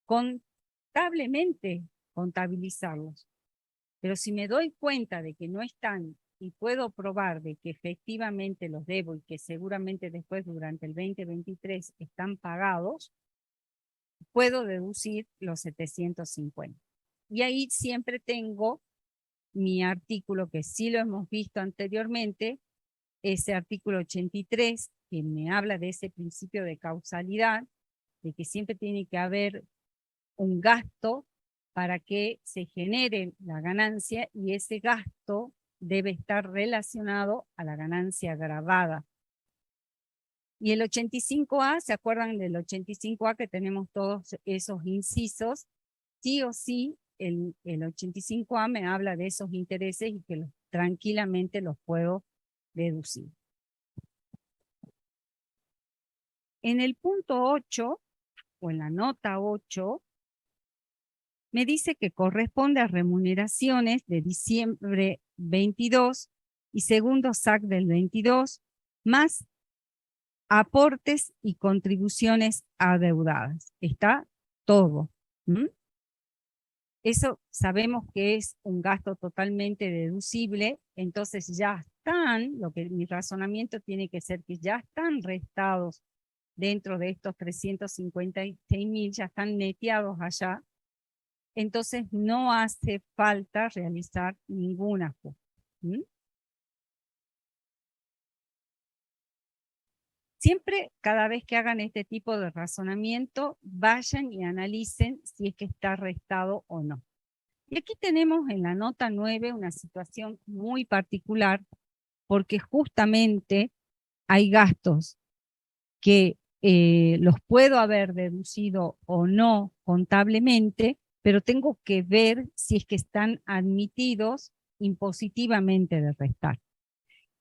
contablemente contabilizarlos. Pero si me doy cuenta de que no están y puedo probar de que efectivamente los debo y que seguramente después durante el 2023 están pagados, puedo deducir los 750. Y ahí siempre tengo mi artículo, que sí lo hemos visto anteriormente, ese artículo 83, que me habla de ese principio de causalidad, de que siempre tiene que haber un gasto para que se genere la ganancia y ese gasto debe estar relacionado a la ganancia gravada. Y el 85A, ¿se acuerdan del 85A que tenemos todos esos incisos? Sí o sí, el 85A me habla de esos intereses y que tranquilamente los puedo deducir. En el punto 8, o en la nota 8, me dice que corresponde a remuneraciones de diciembre 22 y segundo SAC del 22, más aportes y contribuciones adeudadas. Está todo. ¿Mm? Eso sabemos que es un gasto totalmente deducible, entonces ya están, lo que mi razonamiento tiene que ser que ya están restados dentro de estos 356.000, ya están neteados allá, entonces no hace falta realizar ningún ajuste. ¿Mm? Siempre, cada vez que hagan este tipo de razonamiento, vayan y analicen si es que está restado o no. Y aquí tenemos en la nota 9 una situación muy particular, porque justamente hay gastos que los puedo haber deducido o no contablemente, pero tengo que ver si es que están admitidos impositivamente de restar.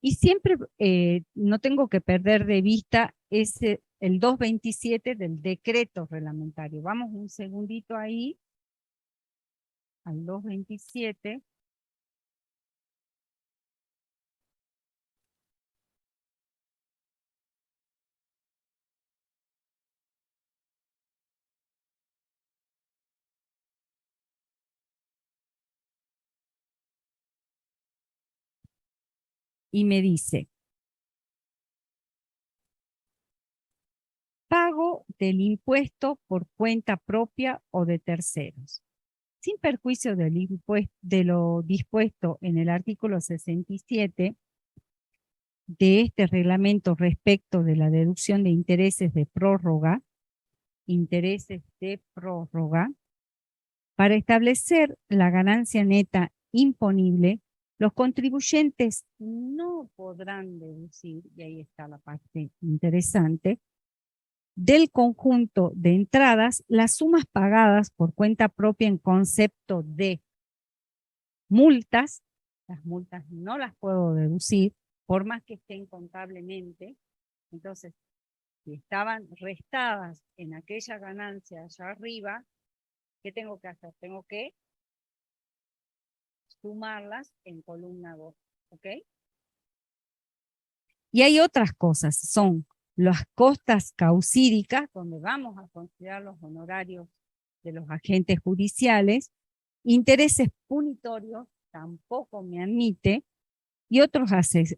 Y siempre no tengo que perder de vista el 227 del decreto reglamentario. Vamos un segundito ahí, al 227. Y me dice, pago del impuesto por cuenta propia o de terceros. Sin perjuicio del impuesto, de lo dispuesto en el artículo 67 de este reglamento respecto de la deducción de intereses de prórroga, para establecer la ganancia neta imponible, los contribuyentes no podrán deducir, y ahí está la parte interesante, del conjunto de entradas las sumas pagadas por cuenta propia en concepto de multas. Las multas no las puedo deducir, por más que estén contablemente. Entonces, si estaban restadas en aquella ganancia allá arriba, ¿qué tengo que hacer? Tengo que sumarlas en columna 2, ¿ok? Y hay otras cosas, son las costas causídicas, donde vamos a considerar los honorarios de los agentes judiciales, intereses punitorios, tampoco me admite, y otros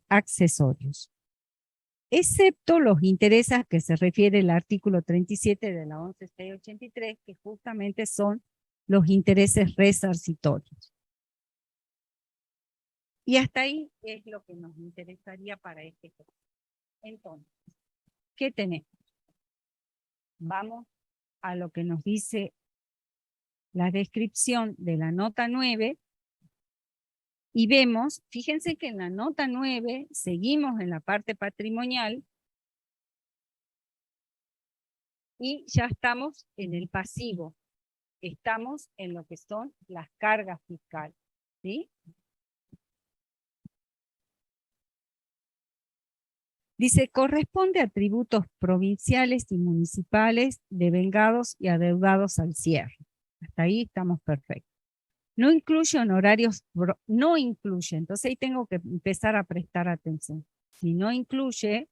accesorios, excepto los intereses a que se refiere el artículo 37 de la 11.683, que justamente son los intereses resarcitorios. Y hasta ahí es lo que nos interesaría para este ejercicio. Entonces, ¿qué tenemos? Vamos a lo que nos dice la descripción de la nota 9 y vemos, fíjense que en la nota 9 seguimos en la parte patrimonial y ya estamos en el pasivo. Estamos en lo que son las cargas fiscales, ¿sí? Dice, corresponde a tributos provinciales y municipales devengados y adeudados al cierre. Hasta ahí estamos perfectos. No incluye honorarios, no incluye, entonces ahí tengo que empezar a prestar atención. Si no incluye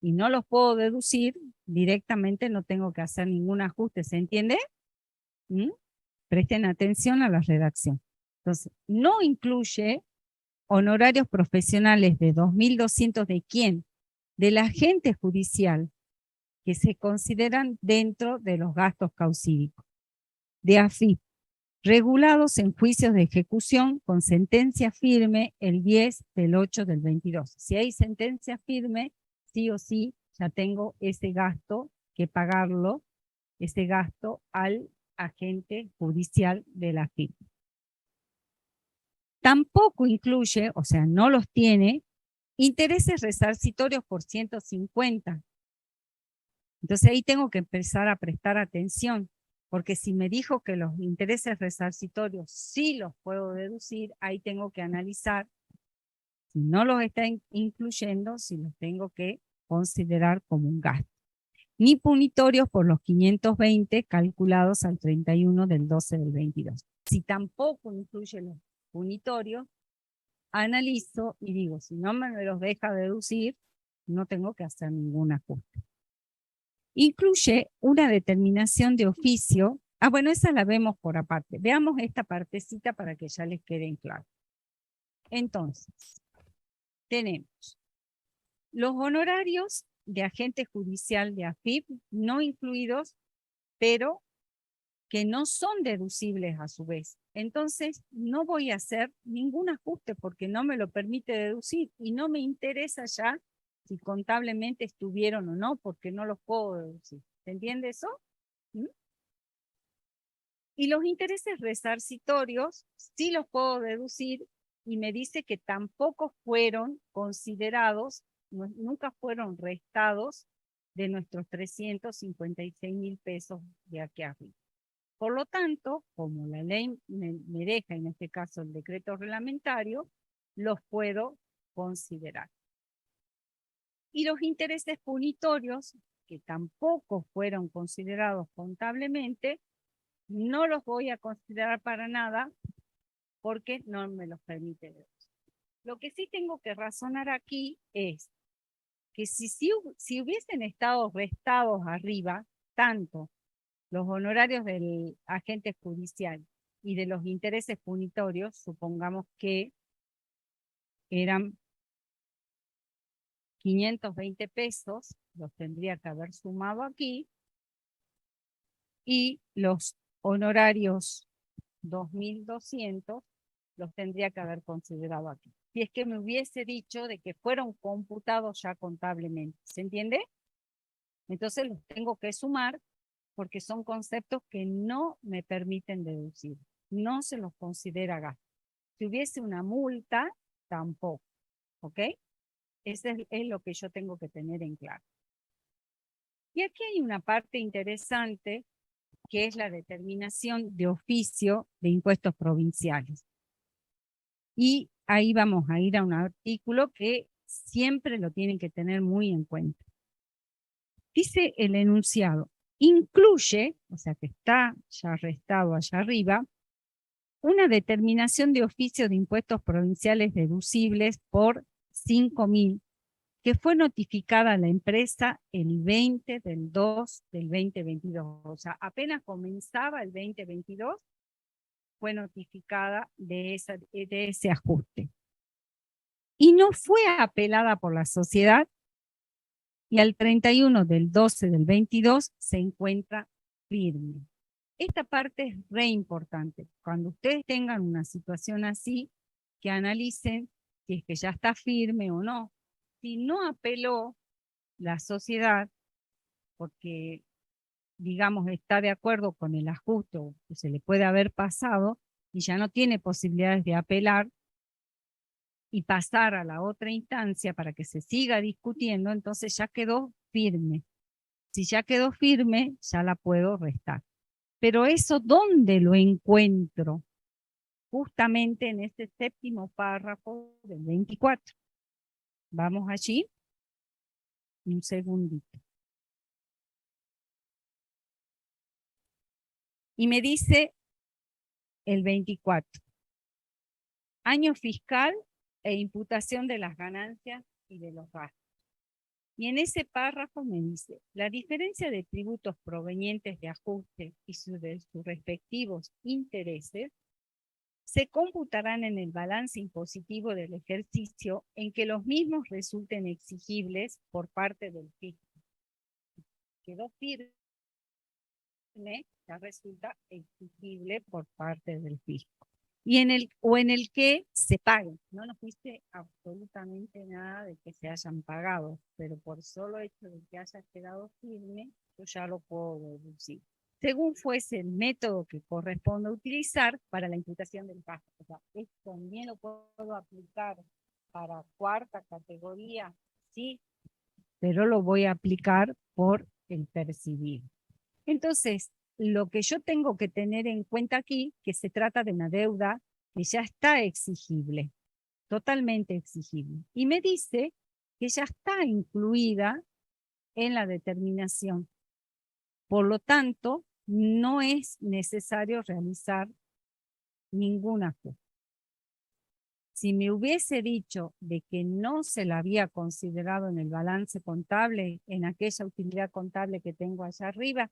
y no los puedo deducir, directamente no tengo que hacer ningún ajuste, ¿se entiende? ¿Mm? Presten atención a la redacción. Entonces, no incluye honorarios profesionales de 2.200 ¿de quién? Del agente judicial, que se consideran dentro de los gastos causídicos. De AFIP, regulados en juicios de ejecución con sentencia firme el 10 del 8 del 22. Si hay sentencia firme, sí o sí, ya tengo ese gasto que pagarlo, ese gasto al agente judicial de la AFIP. Tampoco incluye, o sea, no los tiene, intereses resarcitorios por 150. Entonces ahí tengo que empezar a prestar atención, porque si me dijo que los intereses resarcitorios sí los puedo deducir, ahí tengo que analizar si no los está incluyendo, si los tengo que considerar como un gasto. Ni punitorios por los 520 calculados al 31 del 12 del 22. Si tampoco incluye los punitorios, analizo y digo, si no me los deja deducir, no tengo que hacer ningún ajuste. incluye una determinación de oficio. Ah, bueno, esa la vemos por aparte. Veamos esta partecita para que ya les quede en claro. Entonces, tenemos los honorarios de agente judicial de AFIP no incluidos, pero que no son deducibles a su vez. Entonces, no voy a hacer ningún ajuste porque no me lo permite deducir y no me interesa ya si contablemente estuvieron o no, porque no los puedo deducir. ¿Se entiende eso? ¿Mm? Y los intereses resarcitorios sí los puedo deducir y me dice que tampoco fueron considerados, nunca fueron restados de nuestros 356.000 pesos de aquí arriba. Por lo tanto, como la ley me deja, en este caso el decreto reglamentario, los puedo considerar. Y los intereses punitorios, que tampoco fueron considerados contablemente, no los voy a considerar para nada porque no me los permite deducir. Lo que sí tengo que razonar aquí es que si hubiesen estado restados arriba, tanto los honorarios del agente judicial y de los intereses punitorios, supongamos que eran 520 pesos, los tendría que haber sumado aquí, y los honorarios 2.200 los tendría que haber considerado aquí. Si es que me hubiese dicho de que fueron computados ya contablemente, ¿se entiende? Entonces los tengo que sumar porque son conceptos que no me permiten deducir. No se los considera gasto. Si hubiese una multa, tampoco. ¿Ok? Eso es lo que yo tengo que tener en claro. Y aquí hay una parte interesante que es la determinación de oficio de impuestos provinciales. Y ahí vamos a ir a un artículo que siempre lo tienen que tener muy en cuenta. Dice el enunciado, incluye, o sea que está ya restado allá arriba, una determinación de oficio de impuestos provinciales deducibles por 5.000, que fue notificada a la empresa el 20 del 2 del 2022. O sea, apenas comenzaba el 2022, fue notificada de ese ajuste. Y no fue apelada por la sociedad, y al 31 del 12 del 22 se encuentra firme. Esta parte es re importante. Cuando ustedes tengan una situación así, que analicen si es que ya está firme o no. Si no apeló la sociedad, porque, digamos, está de acuerdo con el ajuste que se le puede haber pasado y ya no tiene posibilidades de apelar y pasar a la otra instancia para que se siga discutiendo, entonces ya quedó firme. Si ya quedó firme, ya la puedo restar. Pero eso, ¿dónde lo encuentro? Justamente en este séptimo párrafo del 24. Vamos allí. Un segundito. Y me dice el 24. Año fiscal e imputación de las ganancias y de los gastos. Y en ese párrafo me dice, la diferencia de tributos provenientes de ajuste y de sus respectivos intereses se computarán en el balance impositivo del ejercicio en que los mismos resulten exigibles por parte del fisco. Quedó firme, ya resulta exigible por parte del fisco. Y en el que se paguen. No nos dice absolutamente nada de que se hayan pagado, pero por solo hecho de que haya quedado firme, yo ya lo puedo deducir. Según fuese el método que corresponde utilizar para la imputación del gasto. O sea, esto también lo puedo aplicar para cuarta categoría, sí, pero lo voy a aplicar por el percibido. Entonces, lo que yo tengo que tener en cuenta aquí, que se trata de una deuda que ya está exigible, totalmente exigible. Y me dice que ya está incluida en la determinación. Por lo tanto, no es necesario realizar ningún ajuste. Si me hubiese dicho de que no se la había considerado en el balance contable, en aquella utilidad contable que tengo allá arriba,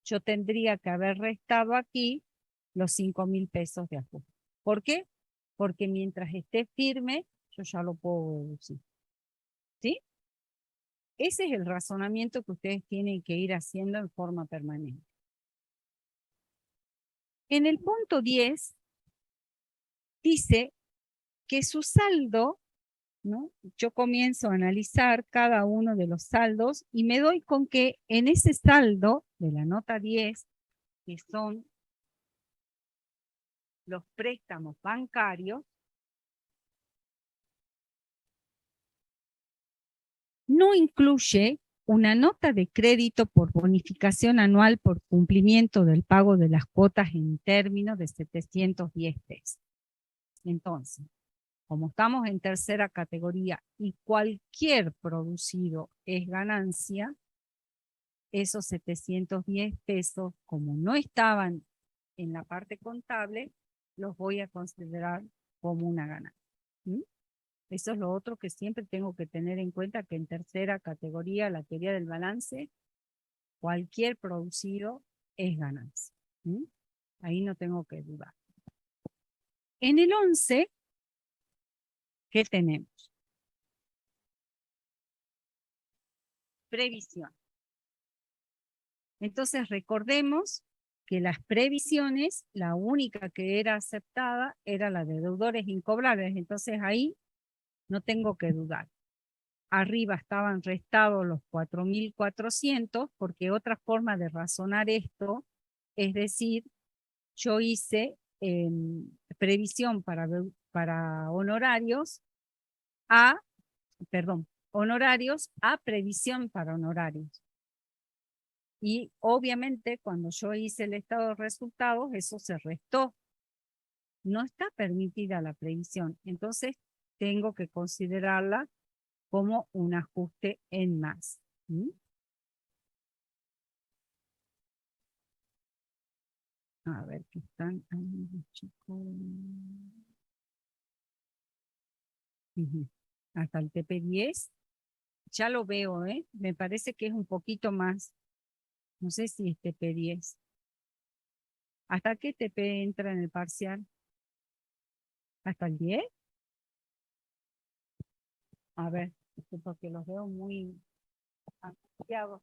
yo tendría que haber restado aquí los 5.000 pesos de ajuste. ¿Por qué? Porque mientras esté firme, yo ya lo puedo deducir. ¿Sí? Ese es el razonamiento que ustedes tienen que ir haciendo en forma permanente. En el punto 10 dice que su saldo, ¿no? Yo comienzo a analizar cada uno de los saldos y me doy con que en ese saldo de la nota 10, que son los préstamos bancarios, no incluye una nota de crédito por bonificación anual por cumplimiento del pago de las cuotas en términos de 710 pesos. Entonces, como estamos en tercera categoría y cualquier producido es ganancia, esos 710 pesos, como no estaban en la parte contable, los voy a considerar como una ganancia. ¿Mm? Eso es lo otro que siempre tengo que tener en cuenta, que en tercera categoría, la teoría del balance, cualquier producido es ganancia. ¿Mm? Ahí no tengo que dudar. En el 11, ¿qué tenemos? Previsión. Entonces recordemos que las previsiones, la única que era aceptada era la de deudores incobrables. Entonces ahí no tengo que dudar. Arriba estaban restados los 4.400, porque otra forma de razonar esto es decir, yo hice previsión para honorarios honorarios a previsión para honorarios. Y obviamente cuando yo hice el estado de resultados, eso se restó. No está permitida la previsión. Entonces tengo que considerarla como un ajuste en más. ¿Mm? A ver, ¿qué están ahí los chicos? Hasta el TP10. Ya lo veo, ¿eh? Me parece que es un poquito más. No sé si es TP10. ¿Hasta qué TP entra en el parcial? ¿Hasta el 10? A ver, porque los veo muy ampliados.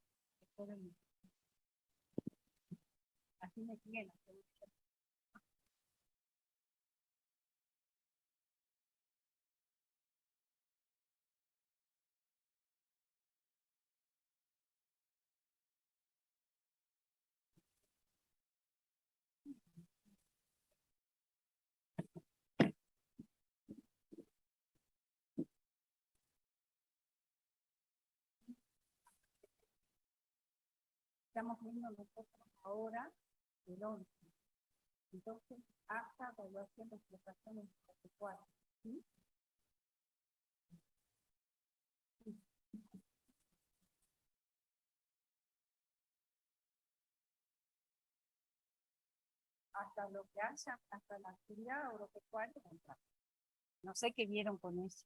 Así me tienen. Estamos viendo nosotros ahora el 11. Entonces, hasta evaluación de explotación en 4. ¿Sí? Hasta lo que haya, hasta la actividad agropecuaria. No sé qué vieron con eso.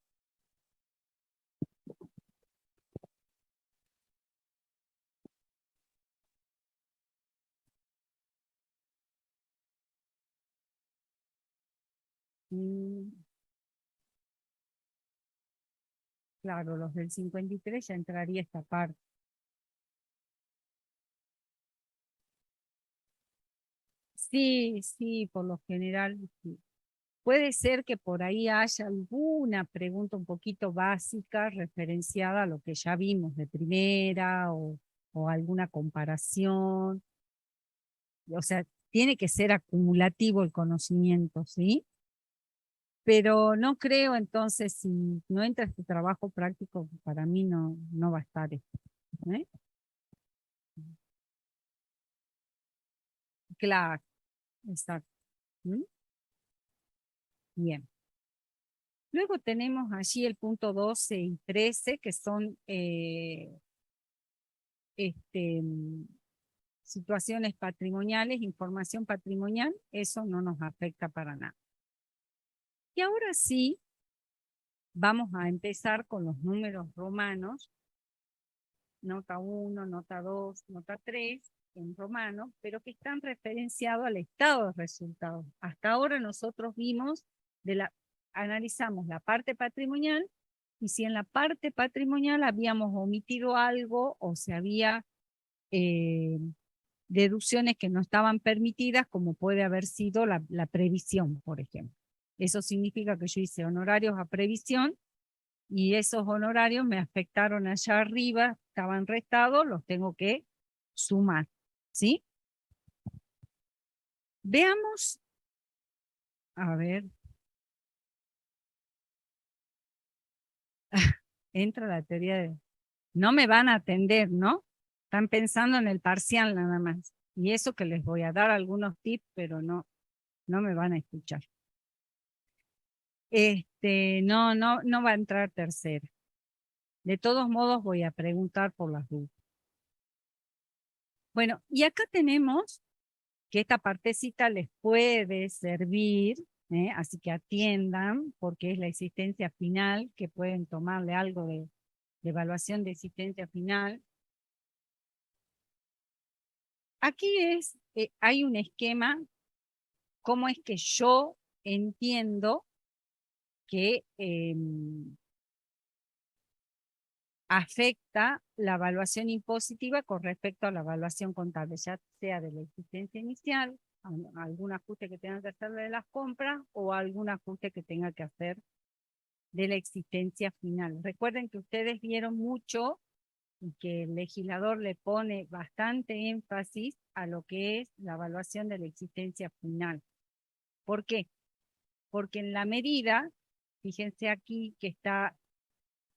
Claro, los del 53 ya entraría esta parte. Sí, sí, por lo general, sí. Puede ser que por ahí haya alguna pregunta un poquito básica referenciada a lo que ya vimos de primera o alguna comparación. O sea, tiene que ser acumulativo el conocimiento, ¿sí? Pero no creo entonces, si no entra este trabajo práctico, para mí no va a estar esto. ¿Eh? Claro, exacto. ¿Mm? Bien. Luego tenemos allí el punto 12 y 13, que son situaciones patrimoniales, información patrimonial. Eso no nos afecta para nada. Y ahora sí, vamos a empezar con los números romanos, nota 1, nota 2, nota 3, en romano, pero que están referenciados al estado de resultados. Hasta ahora nosotros vimos, analizamos la parte patrimonial, y si en la parte patrimonial habíamos omitido algo o se había deducciones que no estaban permitidas, como puede haber sido la previsión, por ejemplo. Eso significa que yo hice honorarios a previsión y esos honorarios me afectaron allá arriba, estaban restados, los tengo que sumar, ¿sí? Veamos, a ver. Entra la teoría de... No me van a atender, ¿no? Están pensando en el parcial nada más. Y eso que les voy a dar algunos tips, pero no me van a escuchar. No va a entrar tercera. De todos modos voy a preguntar por las dudas. Bueno, y acá tenemos que esta partecita les puede servir, así que atiendan, porque es la existencia final, que pueden tomarle algo de evaluación de existencia final. Aquí hay un esquema, cómo es que yo entiendo que afecta la evaluación impositiva con respecto a la evaluación contable, ya sea de la existencia inicial, algún ajuste que tenga que hacer de las compras o algún ajuste que tenga que hacer de la existencia final. Recuerden que ustedes vieron mucho y que el legislador le pone bastante énfasis a lo que es la evaluación de la existencia final. ¿Por qué? Porque en la medida, fíjense aquí que está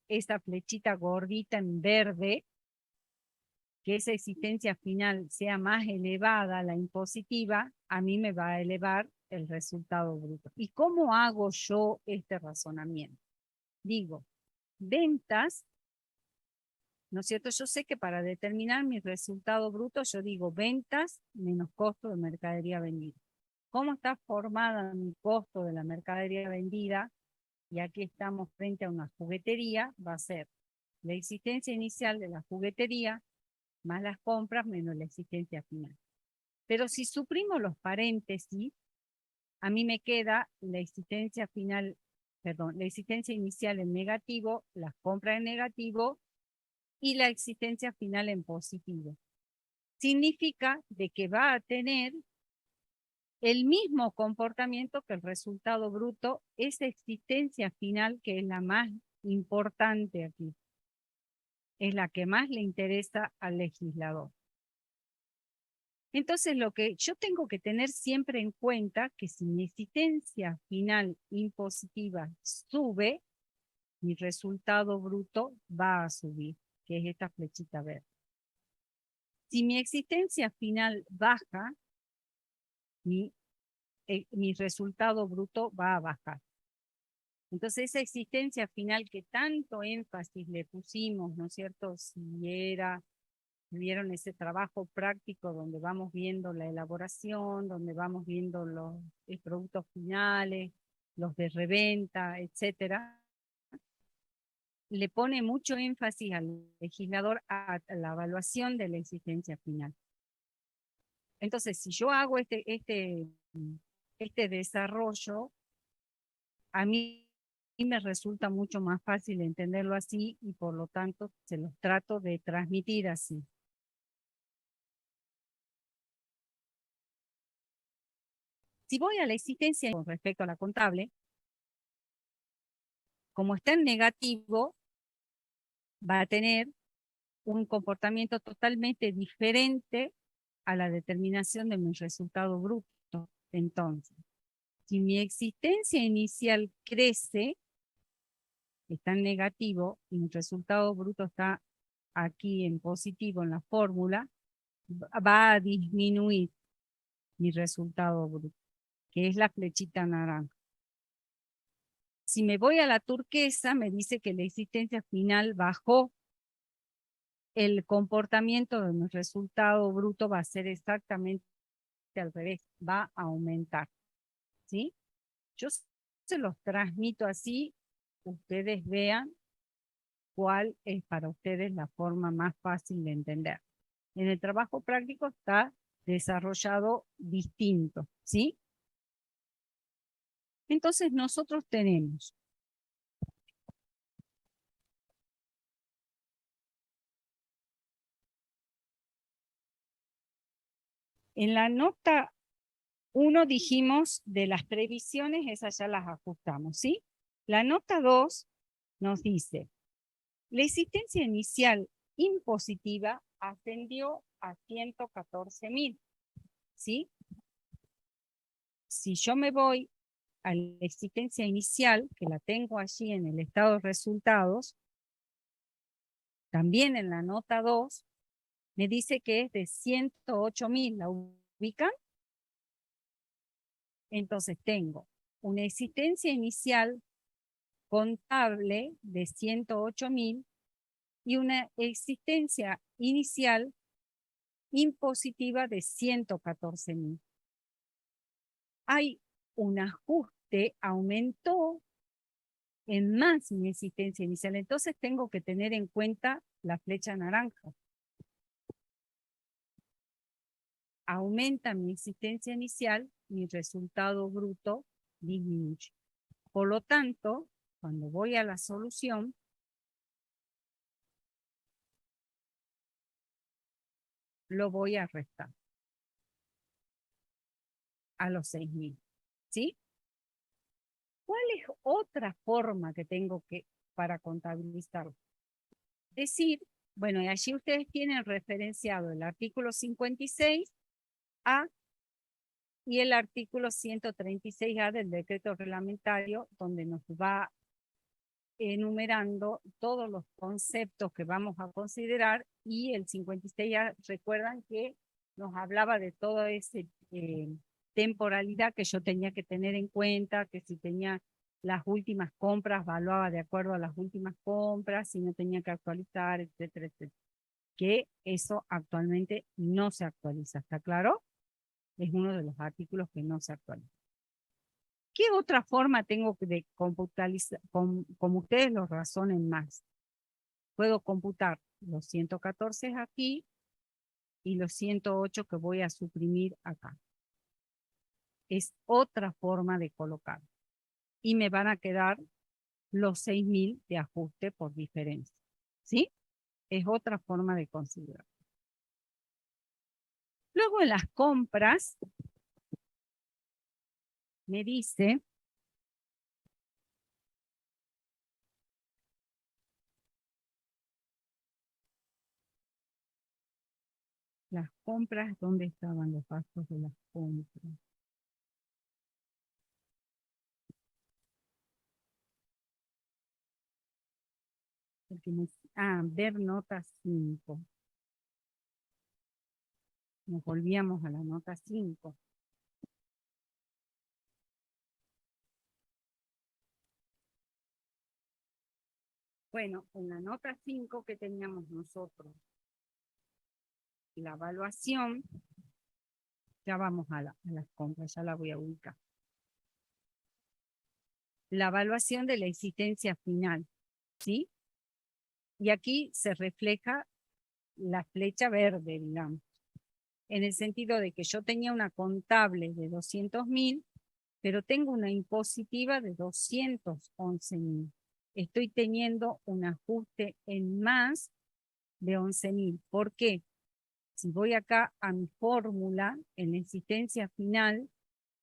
esa flechita gordita en verde, que esa existencia final sea más elevada, la impositiva, a mí me va a elevar el resultado bruto. ¿Y cómo hago yo este razonamiento? Digo, ventas, ¿no es cierto? Yo sé que para determinar mi resultado bruto, yo digo ventas menos costo de mercadería vendida. ¿Cómo está formada mi costo de la mercadería vendida? Y aquí estamos frente a una juguetería, va a ser la existencia inicial de la juguetería más las compras menos la existencia final. Pero si suprimo los paréntesis, a mí me queda la existencia final, perdón, la existencia inicial en negativo, las compras en negativo y la existencia final en positivo. Significa de que va a tener el mismo comportamiento que el resultado bruto, esa existencia final que es la más importante aquí, es la que más le interesa al legislador. Entonces, lo que yo tengo que tener siempre en cuenta que si mi existencia final impositiva sube, mi resultado bruto va a subir, que es esta flechita verde. Si mi existencia final baja, mi resultado bruto va a bajar. Entonces, esa existencia final que tanto énfasis le pusimos, ¿no es cierto? Vieron ese trabajo práctico donde vamos viendo la elaboración, donde vamos viendo los productos finales, los de reventa, etcétera. Le pone mucho énfasis al legislador a la evaluación de la existencia final. Entonces, si yo hago este desarrollo, a mí me resulta mucho más fácil entenderlo así y por lo tanto se los trato de transmitir así. Si voy a la existencia con respecto a la contable, como está en negativo, va a tener un comportamiento totalmente diferente a la determinación de mi resultado bruto. Entonces, si mi existencia inicial crece, está en negativo, y mi resultado bruto está aquí en positivo en la fórmula, va a disminuir mi resultado bruto, que es la flechita naranja. Si me voy a la turquesa, me dice que la existencia final bajó. El comportamiento de mi resultado bruto va a ser exactamente al revés, va a aumentar. ¿Sí? Yo se los transmito así ustedes vean cuál es para ustedes la forma más fácil de entender. En el trabajo práctico está desarrollado distinto, ¿sí? Entonces nosotros tenemos en la nota 1 dijimos de las previsiones, esas ya las ajustamos, ¿sí? La nota 2 nos dice, la existencia inicial impositiva ascendió a 114.000, ¿sí? Si yo me voy a la existencia inicial, que la tengo allí en el estado de resultados, también en la nota 2, me dice que es de 108.000, ¿la ubican? Entonces tengo una existencia inicial contable de 108.000 y una existencia inicial impositiva de 114.000. Hay un ajuste, aumentó en más mi existencia inicial. Entonces tengo que tener en cuenta la flecha naranja. Aumenta mi existencia inicial, mi resultado bruto disminuye. Por lo tanto, cuando voy a la solución, lo voy a restar a los 6.000, ¿sí? ¿Cuál es otra forma que tengo para contabilizarlo? Decir, bueno, y allí ustedes tienen referenciado el artículo 56A y el artículo 136A del decreto reglamentario, donde nos va enumerando todos los conceptos que vamos a considerar, y el 56A, recuerdan que nos hablaba de toda esa temporalidad que yo tenía que tener en cuenta, que si tenía las últimas compras, valuaba de acuerdo a las últimas compras, si no tenía que actualizar, etcétera, etcétera. Que eso actualmente no se actualiza, ¿está claro? Es uno de los artículos que no se actualiza. ¿Qué otra forma tengo de computalizar, como ustedes lo razonen más? Puedo computar los 114 aquí y los 108 que voy a suprimir acá. Es otra forma de colocar. Y me van a quedar los 6.000 de ajuste por diferencia. ¿Sí? Es otra forma de considerar. Luego en las compras, me dice las compras, ¿dónde estaban los gastos de las compras? Ver nota 5. Nos volvíamos a la nota 5. Bueno, en la nota 5 que teníamos nosotros, la evaluación, ya vamos a las compras, ya la voy a ubicar. La evaluación de la existencia final, ¿sí? Y aquí se refleja la flecha verde, digamos, en el sentido de que yo tenía una contable de 200.000, pero tengo una impositiva de 211.000. Estoy teniendo un ajuste en más de 11.000. ¿Por qué? Si voy acá a mi fórmula, en la existencia final,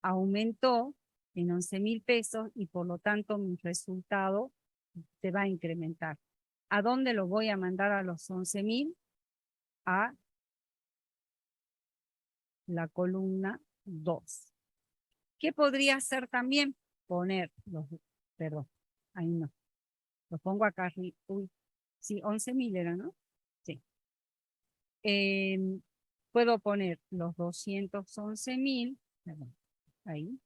aumentó en 11.000 pesos y por lo tanto mi resultado se va a incrementar. ¿A dónde lo voy a mandar a los 11.000? A la columna 2. ¿Qué podría hacer también? Poner perdón, ahí no. Lo pongo acá, uy, sí, 11.000 era, ¿no? Sí. Puedo poner los 211.000, perdón, ahí,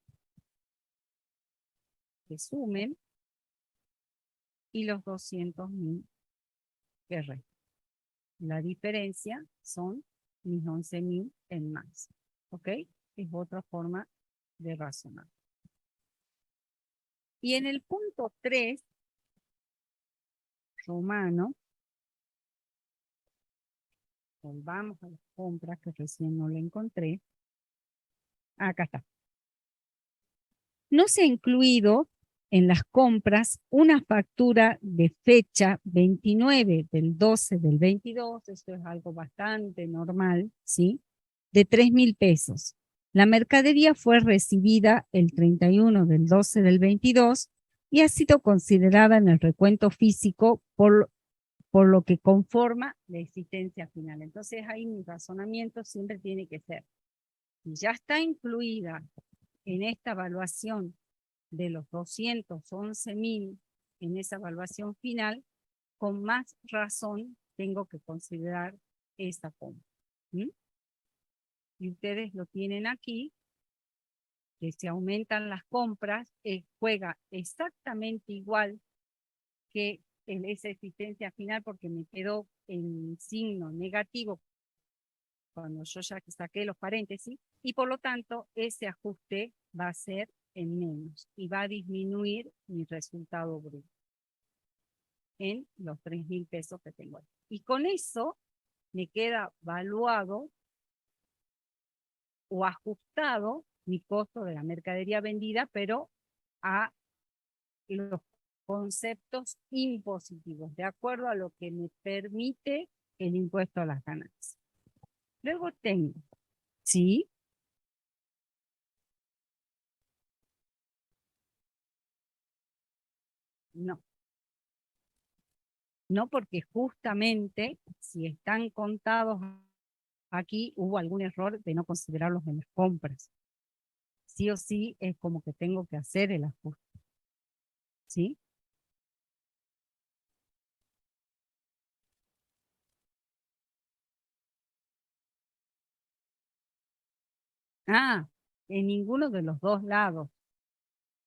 que sumen, y los 200.000 que restan. La diferencia son mis 11.000 en más, ¿ok? Es otra forma de razonar. Y en el punto 3, romano. Volvamos a las compras que recién no la encontré. Acá está. No se ha incluido en las compras una factura de fecha 29 del 12 del 22, esto es algo bastante normal, ¿sí? De 3.000 pesos. La mercadería fue recibida el 31 del 12 del 22 y ha sido considerada en el recuento físico por lo que conforma la existencia final. Entonces ahí mi razonamiento siempre tiene que ser, si ya está incluida en esta evaluación de los 211.000 en esa evaluación final, con más razón tengo que considerar esa compra. ¿Mm? Y ustedes lo tienen aquí, que si aumentan las compras, juega exactamente igual que en esa existencia final, porque me quedó en signo negativo cuando yo ya saqué los paréntesis, y por lo tanto ese ajuste va a ser en menos y va a disminuir mi resultado bruto en los 3.000 pesos que tengo ahí. Y con eso me queda valuado o ajustado mi costo de la mercadería vendida, pero a los conceptos impositivos, de acuerdo a lo que me permite el impuesto a las ganancias. Luego tengo, ¿sí? No. No, porque justamente si están contados aquí, hubo algún error de no considerarlos en las compras. Sí o sí es como que tengo que hacer el ajuste. ¿Sí? Ah, en ninguno de los dos lados.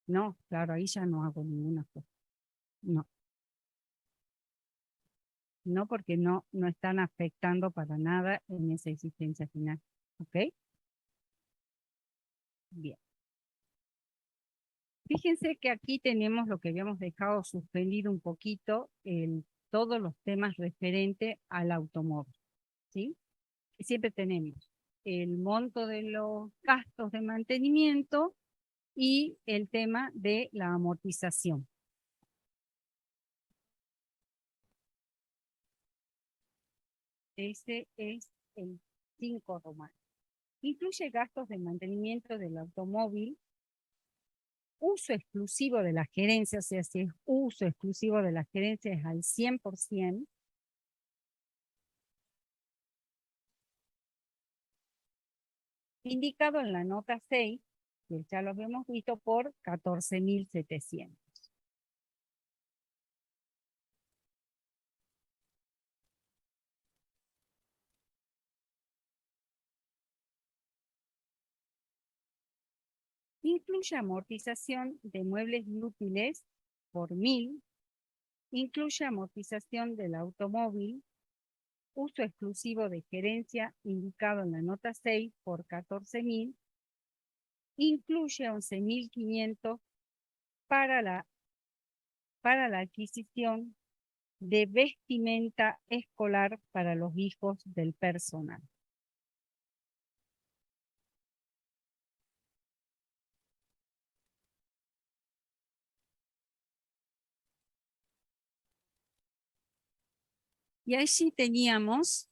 No, claro, ahí ya no hago ninguna cosa. No, no porque no están afectando para nada en esa existencia final. ¿Ok? Bien. Fíjense que aquí tenemos lo que habíamos dejado suspendido un poquito, todos los temas referentes al automóvil. ¿Sí? Siempre tenemos el monto de los gastos de mantenimiento y el tema de la amortización. Ese es el 5 romano. Incluye gastos de mantenimiento del automóvil, uso exclusivo de la gerencia, o sea, si es uso exclusivo de la gerencia es al 100%, indicado en la nota 6, que ya lo habíamos visto, por 14.700. Incluye amortización de muebles y útiles por 1.000, incluye amortización del automóvil, uso exclusivo de gerencia indicado en la nota 6 por 14.000, incluye 11.500 para la adquisición de vestimenta escolar para los hijos del personal. Y allí teníamos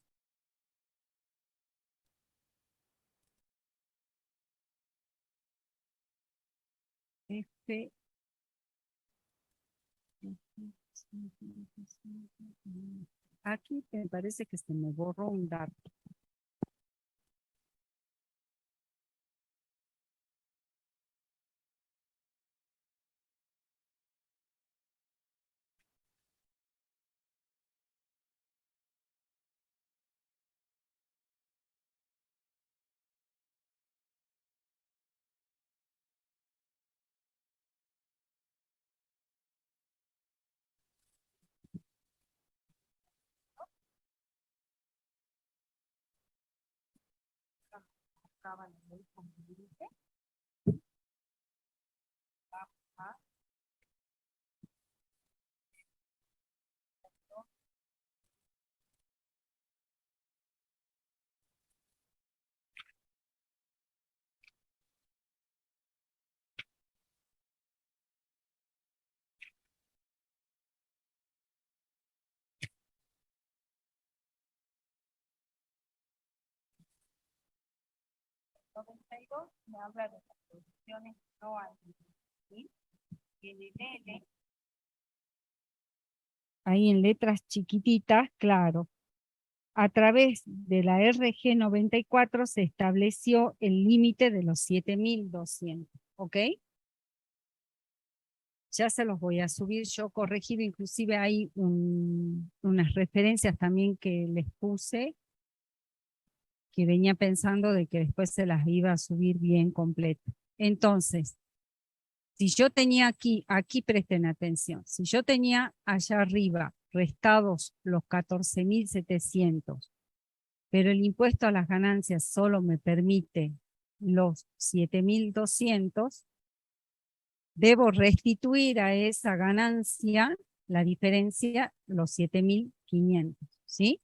aquí me parece que se me borró un dato. 92 me habla de las producciones no agrícolas, ¿sí? En el L, ahí en letras chiquititas, claro, a través de la RG 94 se estableció el límite de los 7.200, ¿ok? Ya se los voy a subir yo corregido, inclusive hay unas referencias también que les puse, que venía pensando de que después se las iba a subir bien completas. Entonces, si yo tenía aquí presten atención, si yo tenía allá arriba restados los 14.700, pero el impuesto a las ganancias solo me permite los 7.200, debo restituir a esa ganancia, la diferencia, los 7.500, ¿sí?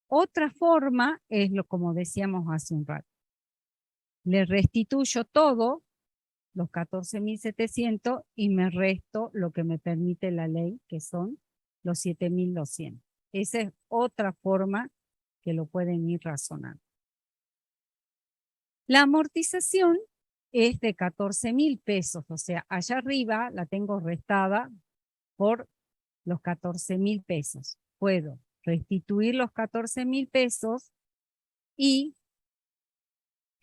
Otra forma es lo como decíamos hace un rato. Le restituyo todo, los 14.700, y me resto lo que me permite la ley, que son los 7.200. Esa es otra forma que lo pueden ir razonando. La amortización es de 14.000 pesos, o sea, allá arriba la tengo restada por los 14.000 pesos. Puedo restituir los 14.000 pesos y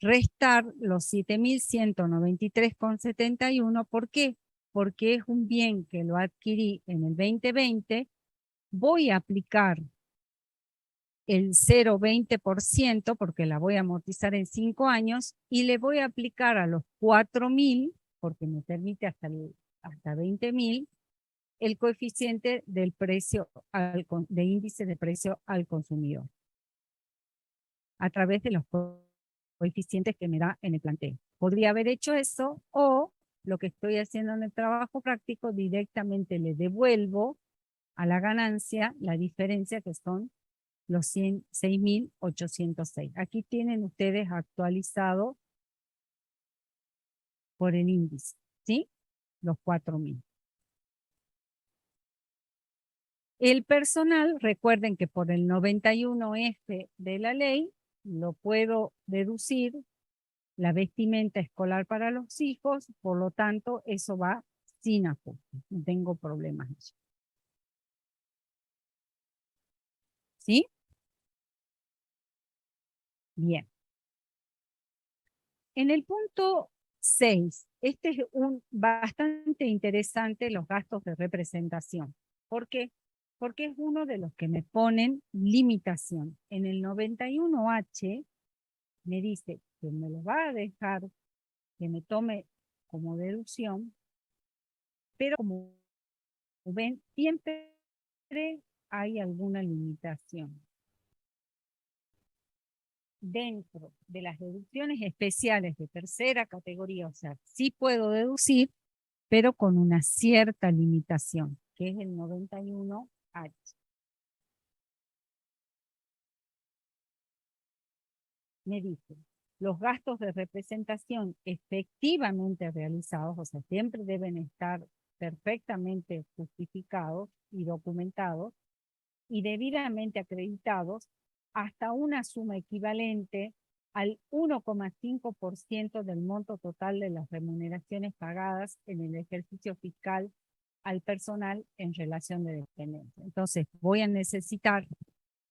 restar los 7.193,71. ¿Por qué? Porque es un bien que lo adquirí en el 2020, voy a aplicar el 0,20% porque la voy a amortizar en 5 años y le voy a aplicar a los 4.000, porque me permite hasta 20.000, el coeficiente del precio de índice de precio al consumidor a través de los coeficientes que me da en el planteo. Podría haber hecho eso, o lo que estoy haciendo en el trabajo práctico, directamente le devuelvo a la ganancia la diferencia, que son los 6.806. Aquí tienen ustedes actualizado por el índice, ¿sí? Los 4.000. El personal, recuerden que por el 91F de la ley, lo puedo deducir, la vestimenta escolar para los hijos, por lo tanto, eso va sin ajuste. No tengo problemas. ¿Sí? Bien. En el punto 6, este es bastante interesante, los gastos de representación. ¿Por qué? Porque es uno de los que me ponen limitación. En el 91H me dice que me lo va a dejar que me tome como deducción, pero como ven, siempre hay alguna limitación. Dentro de las deducciones especiales de tercera categoría, o sea, sí puedo deducir, pero con una cierta limitación, que es el 91H. Me dice, los gastos de representación efectivamente realizados, o sea, siempre deben estar perfectamente justificados y documentados y debidamente acreditados hasta una suma equivalente al 1,5% del monto total de las remuneraciones pagadas en el ejercicio fiscal al personal en relación de dependencia. Entonces, voy a necesitar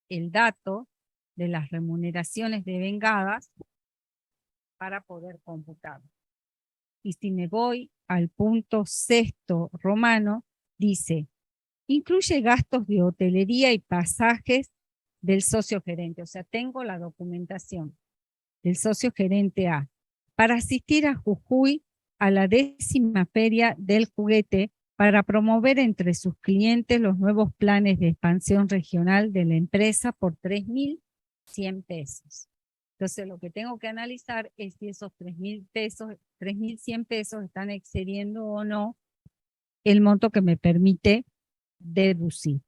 el dato de las remuneraciones devengadas para poder computar. Y si me voy al punto 6º romano, dice, incluye gastos de hotelería y pasajes del socio gerente. O sea, tengo la documentación del socio gerente A para asistir a Jujuy a la 10ª feria del juguete para promover entre sus clientes los nuevos planes de expansión regional de la empresa por 3.100 pesos. Entonces, lo que tengo que analizar es si esos 3.000 pesos, 3.100 pesos están excediendo o no el monto que me permite deducir.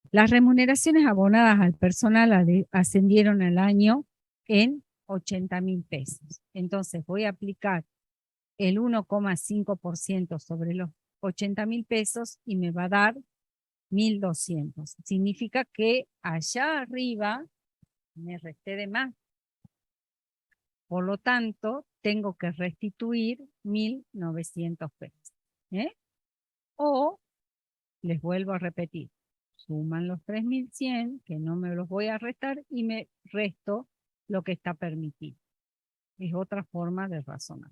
Las remuneraciones abonadas al personal ascendieron al año en 80.000 pesos. Entonces, voy a aplicar el 1,5% sobre los 80.000 pesos y me va a dar 1.200. Significa que allá arriba me resté de más, Por lo tanto, tengo que restituir 1.900 pesos. O, les vuelvo a repetir, suman los 3.100, que no me los voy a restar, y me resto lo que está permitido. Es otra forma de razonar.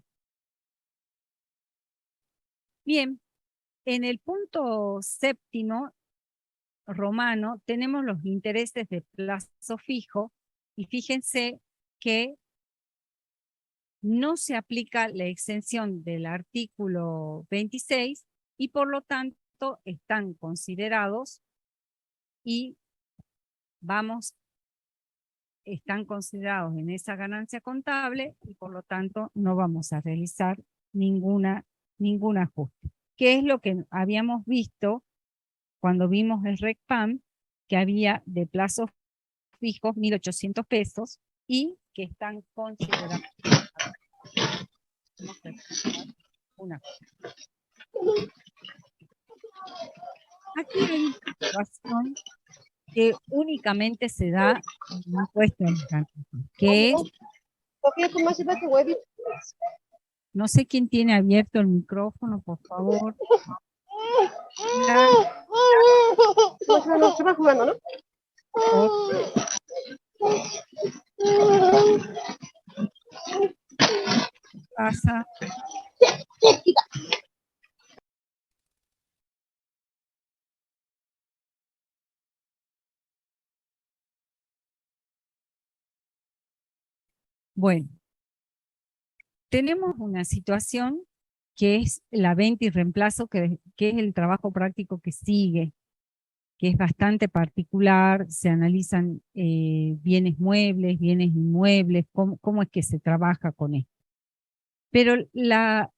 Bien, en el punto séptimo romano tenemos los intereses de plazo fijo, y fíjense que no se aplica la exención del artículo 26 y por lo tanto están considerados y están considerados en esa ganancia contable y por lo tanto no vamos a realizar ningún ajuste. ¿Qué es lo que habíamos visto cuando vimos el RECPAM? Que había de plazos fijos 1.800 pesos y que están considerados. Aquí hay una situación que únicamente se da en el impuesto al ganancia, que es, no sé quién tiene abierto el micrófono, por favor. No se va jugando, ¿no? Pasa. Bueno, tenemos una situación que es la venta y reemplazo, que es el trabajo práctico que sigue, que es bastante particular. Se analizan bienes muebles, bienes inmuebles, cómo es que se trabaja con esto. Pero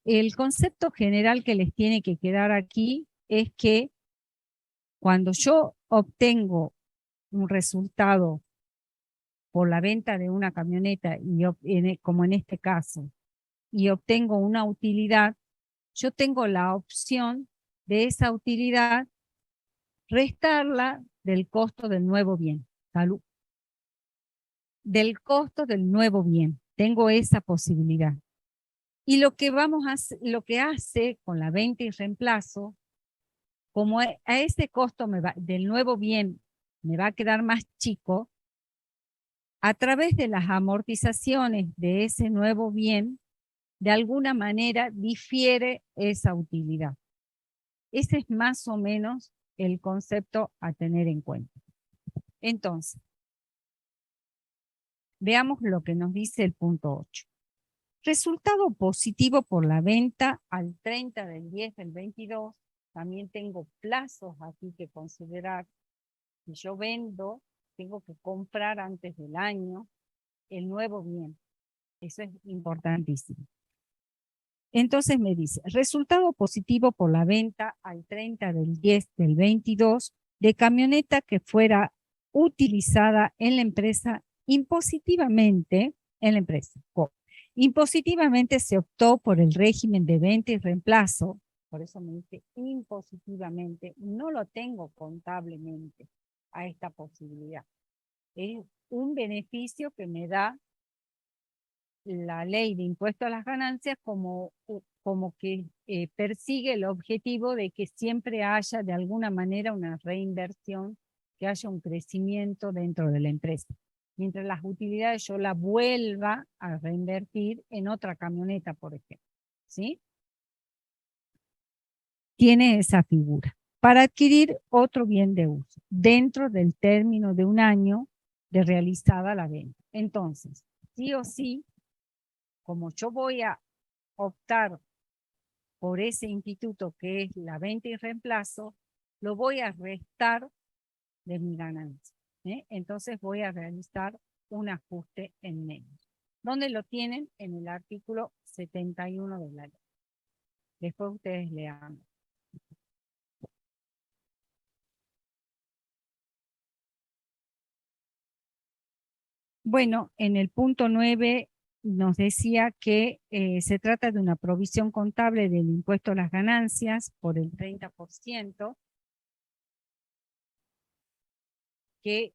el concepto general que les tiene que quedar aquí es que cuando yo obtengo un resultado por la venta de una camioneta, como en este caso, y obtengo una utilidad, yo tengo la opción de esa utilidad restarla del costo del nuevo bien. Salud. Del costo del nuevo bien. Tengo esa posibilidad. Y lo que hace con la venta y reemplazo, como a ese costo del nuevo bien me va a quedar más chico, a través de las amortizaciones de ese nuevo bien, de alguna manera difiere esa utilidad. Ese es más o menos el concepto a tener en cuenta. Entonces, veamos lo que nos dice el punto 8. Resultado positivo por la venta al 30 del 10 del 22. También tengo plazos aquí que considerar. Si yo vendo, tengo que comprar antes del año el nuevo bien. Eso es importantísimo. Entonces me dice, resultado positivo por la venta al 30 del 10 del 22 de camioneta que fuera utilizada en la empresa impositivamente, impositivamente se optó por el régimen de venta y reemplazo, por eso me dice impositivamente, no lo tengo contablemente a esta posibilidad. Es un beneficio que me da la ley de impuesto a las ganancias como que persigue el objetivo de que siempre haya de alguna manera una reinversión, que haya un crecimiento dentro de la empresa. Mientras las utilidades yo las vuelva a reinvertir en otra camioneta, por ejemplo. ¿Sí? Tiene esa figura. Para adquirir otro bien de uso, dentro del término de un año de realizada la venta. Entonces, sí o sí, como yo voy a optar por ese instituto que es la venta y reemplazo, lo voy a restar de mi ganancia. Entonces voy a realizar un ajuste en menos. ¿Dónde lo tienen? En el artículo 71 de la ley. Después ustedes lean. Bueno, en el punto 9 nos decía que se trata de una provisión contable del impuesto a las ganancias por el 30%, que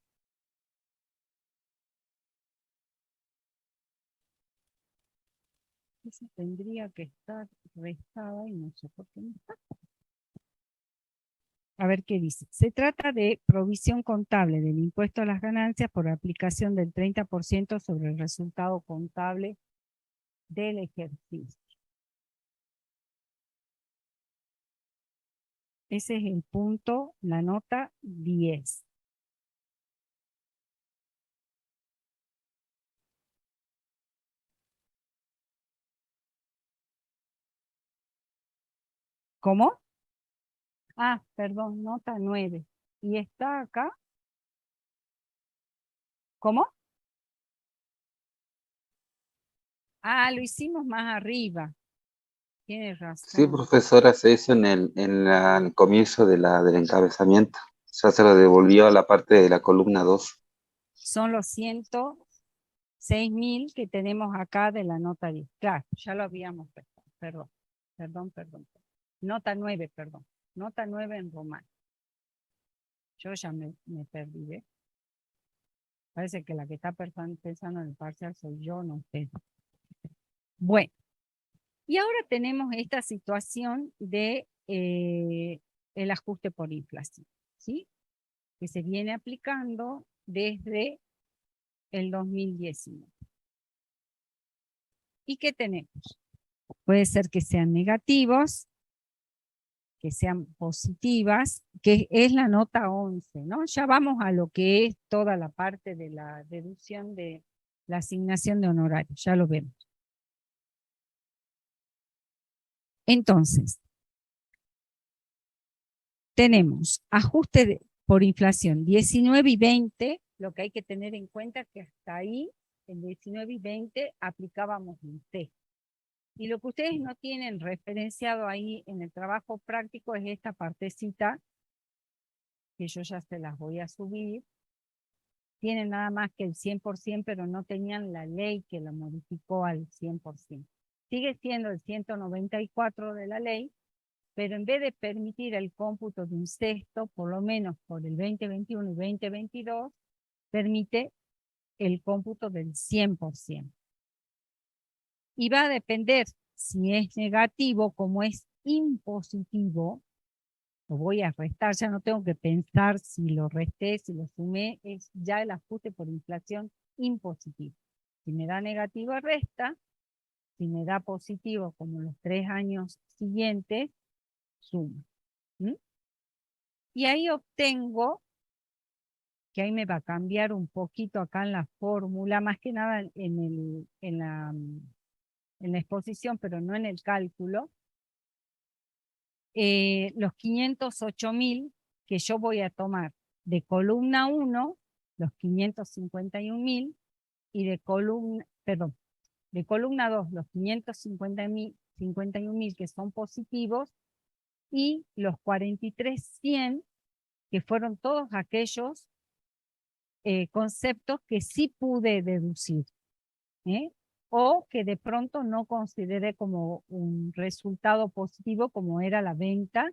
Esa tendría que estar restada y no sé por qué no está. A ver qué dice. Se trata de provisión contable del impuesto a las ganancias por aplicación del 30% sobre el resultado contable del ejercicio. Ese es el punto, la nota 10. ¿Cómo? Ah, perdón, nota 9. Y está acá. ¿Cómo? Ah, lo hicimos más arriba. Tienes Sí, razón. profesora, se hizo al comienzo del encabezamiento. Ya se lo devolvió a la parte de la columna 2. Son los 106.000 que tenemos acá de la nota 10. Claro, ya lo habíamos puesto. Perdón. Nota 9, perdón. Nota 9 en romano. Yo ya me perdí, ¿ves? Parece que la que está pensando en el parcial soy yo, no usted. Bueno, y ahora tenemos esta situación de el ajuste por inflación, ¿sí? Que se viene aplicando desde el 2019. ¿Y qué tenemos? Puede ser que sean negativos, que sean positivas, que es la nota 11, ¿no? Ya vamos a lo que es toda la parte de la deducción de la asignación de honorarios, ya lo vemos. Entonces, tenemos ajuste por inflación 19 y 20, lo que hay que tener en cuenta es que hasta ahí, en 19 y 20, aplicábamos un T. Y lo que ustedes no tienen referenciado ahí en el trabajo práctico es esta partecita, que yo ya se las voy a subir. Tienen nada más que el 100%, pero no tenían la ley que lo modificó al 100%. Sigue siendo el 194 de la ley, pero en vez de permitir el cómputo de un sexto, por lo menos por el 2021 y 2022, permite el cómputo del 100%. Y va a depender si es negativo, como es impositivo, lo voy a restar, ya no tengo que pensar si lo resté, si lo sumé, es ya el ajuste por inflación impositivo. Si me da negativo, resta. Si me da positivo, como los 3 años siguientes, suma. ¿Mm? Y ahí obtengo, que ahí me va a cambiar un poquito acá en la fórmula, más que nada en la exposición, pero no en el cálculo, los 508.000 que yo voy a tomar de columna 1, los 551.000, y de columna 2, los 551.000 que son positivos, y los 43.100 que fueron todos aquellos conceptos que sí pude deducir, o que de pronto no consideré como un resultado positivo, como era la venta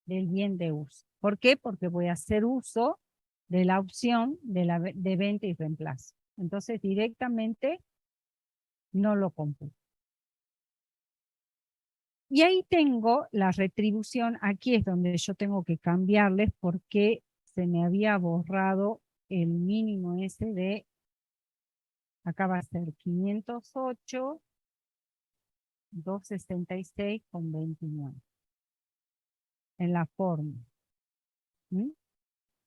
del bien de uso. ¿Por qué? Porque voy a hacer uso de la opción de venta y reemplazo. Entonces directamente no lo computo. Y ahí tengo la retribución. Aquí es donde yo tengo que cambiarles porque se me había borrado el mínimo ese de, acá va a ser 508, 266,29 en la forma.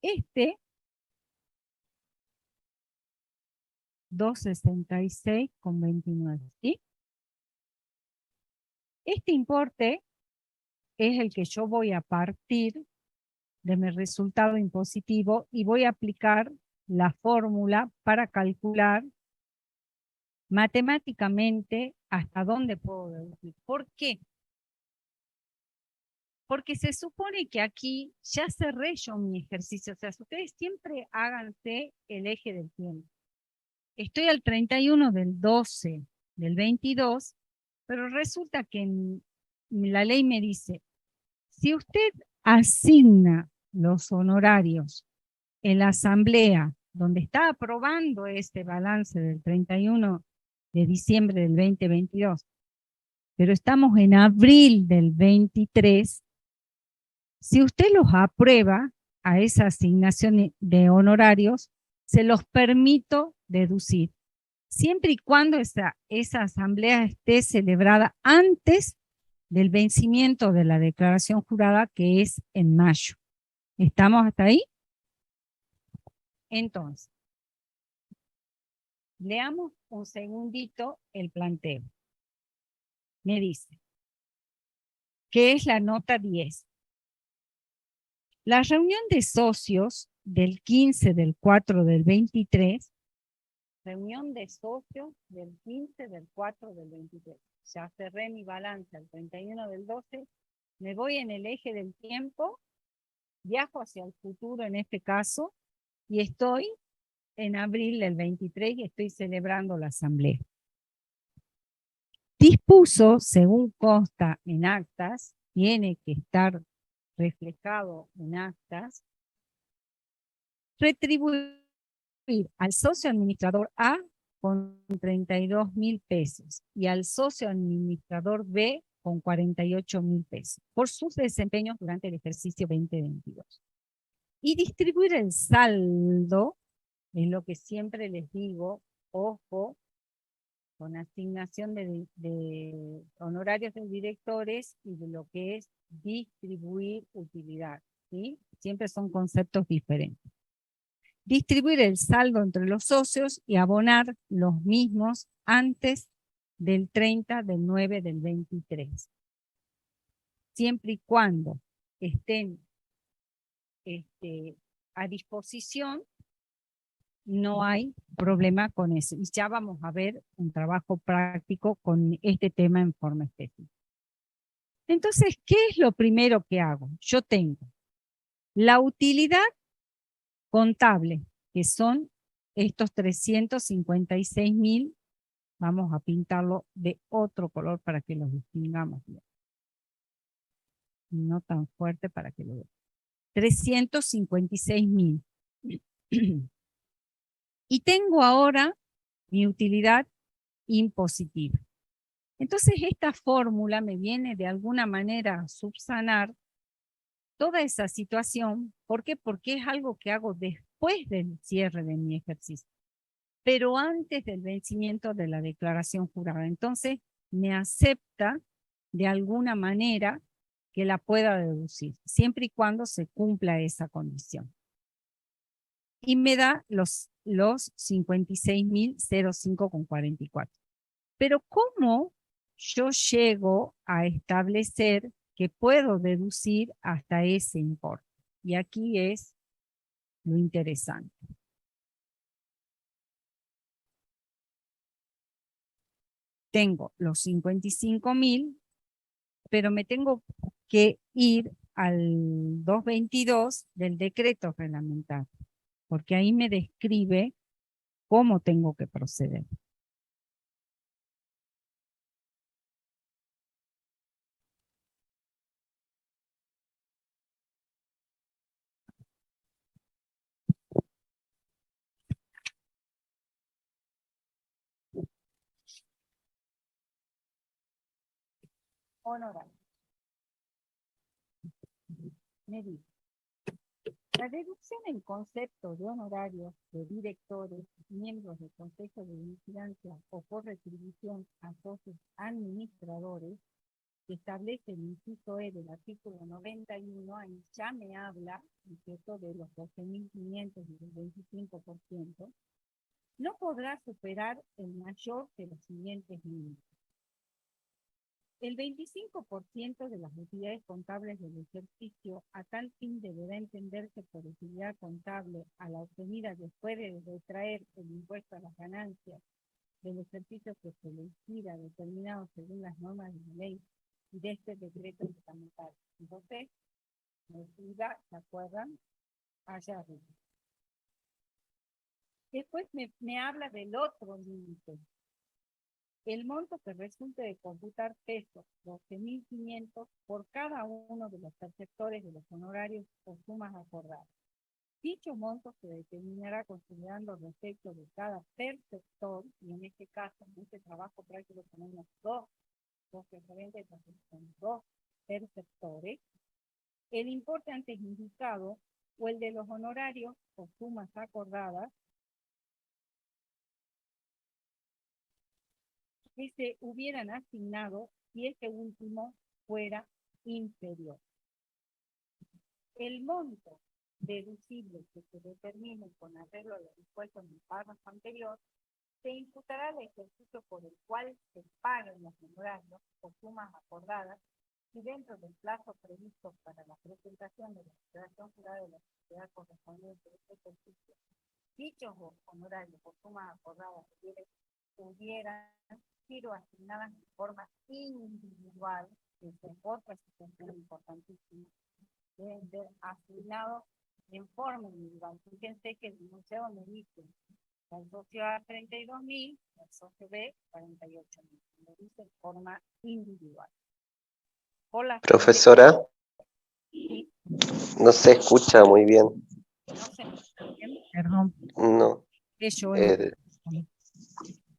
Este 266,29, ¿sí? Este importe es el que yo voy a partir de mi resultado impositivo y voy a aplicar la fórmula para calcular matemáticamente hasta dónde puedo deducir. ¿Por qué? Porque se supone que aquí ya cerré yo mi ejercicio. O sea, ustedes siempre háganse el eje del tiempo. Estoy al 31 del 12 del 22, pero resulta que la ley me dice, si usted asigna los honorarios en la asamblea donde está aprobando este balance del 31 de diciembre del 2022, pero estamos en abril del 23. Si usted los aprueba a esa asignación de honorarios, se los permito deducir, siempre y cuando esa asamblea esté celebrada antes del vencimiento de la declaración jurada, que es en mayo. ¿Estamos hasta ahí? Entonces, leamos un segundito el planteo. Me dice, ¿qué es la nota 10? La reunión de socios del 15 del 4 del 23, reunión de socios del 15 del 4 del 23. Ya cerré mi balance al 31 del 12, me voy en el eje del tiempo, viajo hacia el futuro en este caso, y estoy en abril del 23 y estoy celebrando la asamblea. Dispuso, según consta en actas, tiene que estar reflejado en actas, retribuir al socio administrador A con 32.000 pesos y al socio administrador B con 48.000 pesos por sus desempeños durante el ejercicio 2022. Y distribuir el saldo, es lo que siempre les digo, ojo, con asignación de honorarios de directores y de lo que es distribuir utilidad, ¿sí? Siempre son conceptos diferentes. Distribuir el saldo entre los socios y abonar los mismos antes del 30 del 9 del 23. Siempre y cuando estén a disposición, no hay problema con eso. Y ya vamos a ver un trabajo práctico con este tema en forma específica. Entonces, ¿qué es lo primero que hago? Yo tengo la utilidad contable, que son estos 356.000, vamos a pintarlo de otro color para que los distingamos bien. No tan fuerte para que lo vean. 356.000. Y tengo ahora mi utilidad impositiva. Entonces esta fórmula me viene de alguna manera a subsanar toda esa situación. ¿Por qué? Porque es algo que hago después del cierre de mi ejercicio, pero antes del vencimiento de la declaración jurada. Entonces me acepta de alguna manera que la pueda deducir, siempre y cuando se cumpla esa condición. Y me da los 56.005,44. Pero ¿cómo yo llego a establecer que puedo deducir hasta ese importe? Y aquí es lo interesante. Tengo los 55.000, pero me tengo que ir al 222 del decreto reglamentario, porque ahí me describe cómo tengo que proceder. Honorario. Me dice, la deducción en concepto de honorarios de directores, miembros del Consejo de Vigilancia o por retribución a socios administradores, que establece el inciso E del artículo 91, ahí ya me habla, ¿cierto?, de los 12.500 y del 25%, no podrá superar el mayor de los siguientes límites. El 25% de las utilidades contables del ejercicio a tal fin deberá entenderse por utilidad contable a la obtenida después de retraer el impuesto a las ganancias del ejercicio que se le inspira determinado según las normas de la ley y de este decreto reglamentario. Entonces, ¿se acuerdan? Allá arriba. Después me habla del otro límite. El monto que resulte de computar pesos 12.500 por cada uno de los perceptores de los honorarios o sumas acordadas. Dicho monto se determinará considerando los efectos de cada perceptor, y en este caso, en este trabajo práctico tenemos dos socio gerente, entonces son 2 perceptores, el importe antes indicado o el de los honorarios o sumas acordadas que se hubieran asignado si este último fuera inferior. El monto deducible que se determine con arreglo a lo dispuesto en el párrafo anterior se imputará al ejercicio por el cual se paguen los honorarios o sumas acordadas y dentro del plazo previsto para la presentación de la declaración jurada de la sociedad correspondiente de este ejercicio, dichos honorarios o sumas acordadas hubieran sido asignadas de forma individual, que es otra situación importantísima, deben ser asignados en forma individual. Fíjense que el enunciado me dice el socio A 32.000, el socio B 48.000. Me dice en forma individual. Profesora, Sí, no se escucha muy bien. no sé, perdón, No. que yo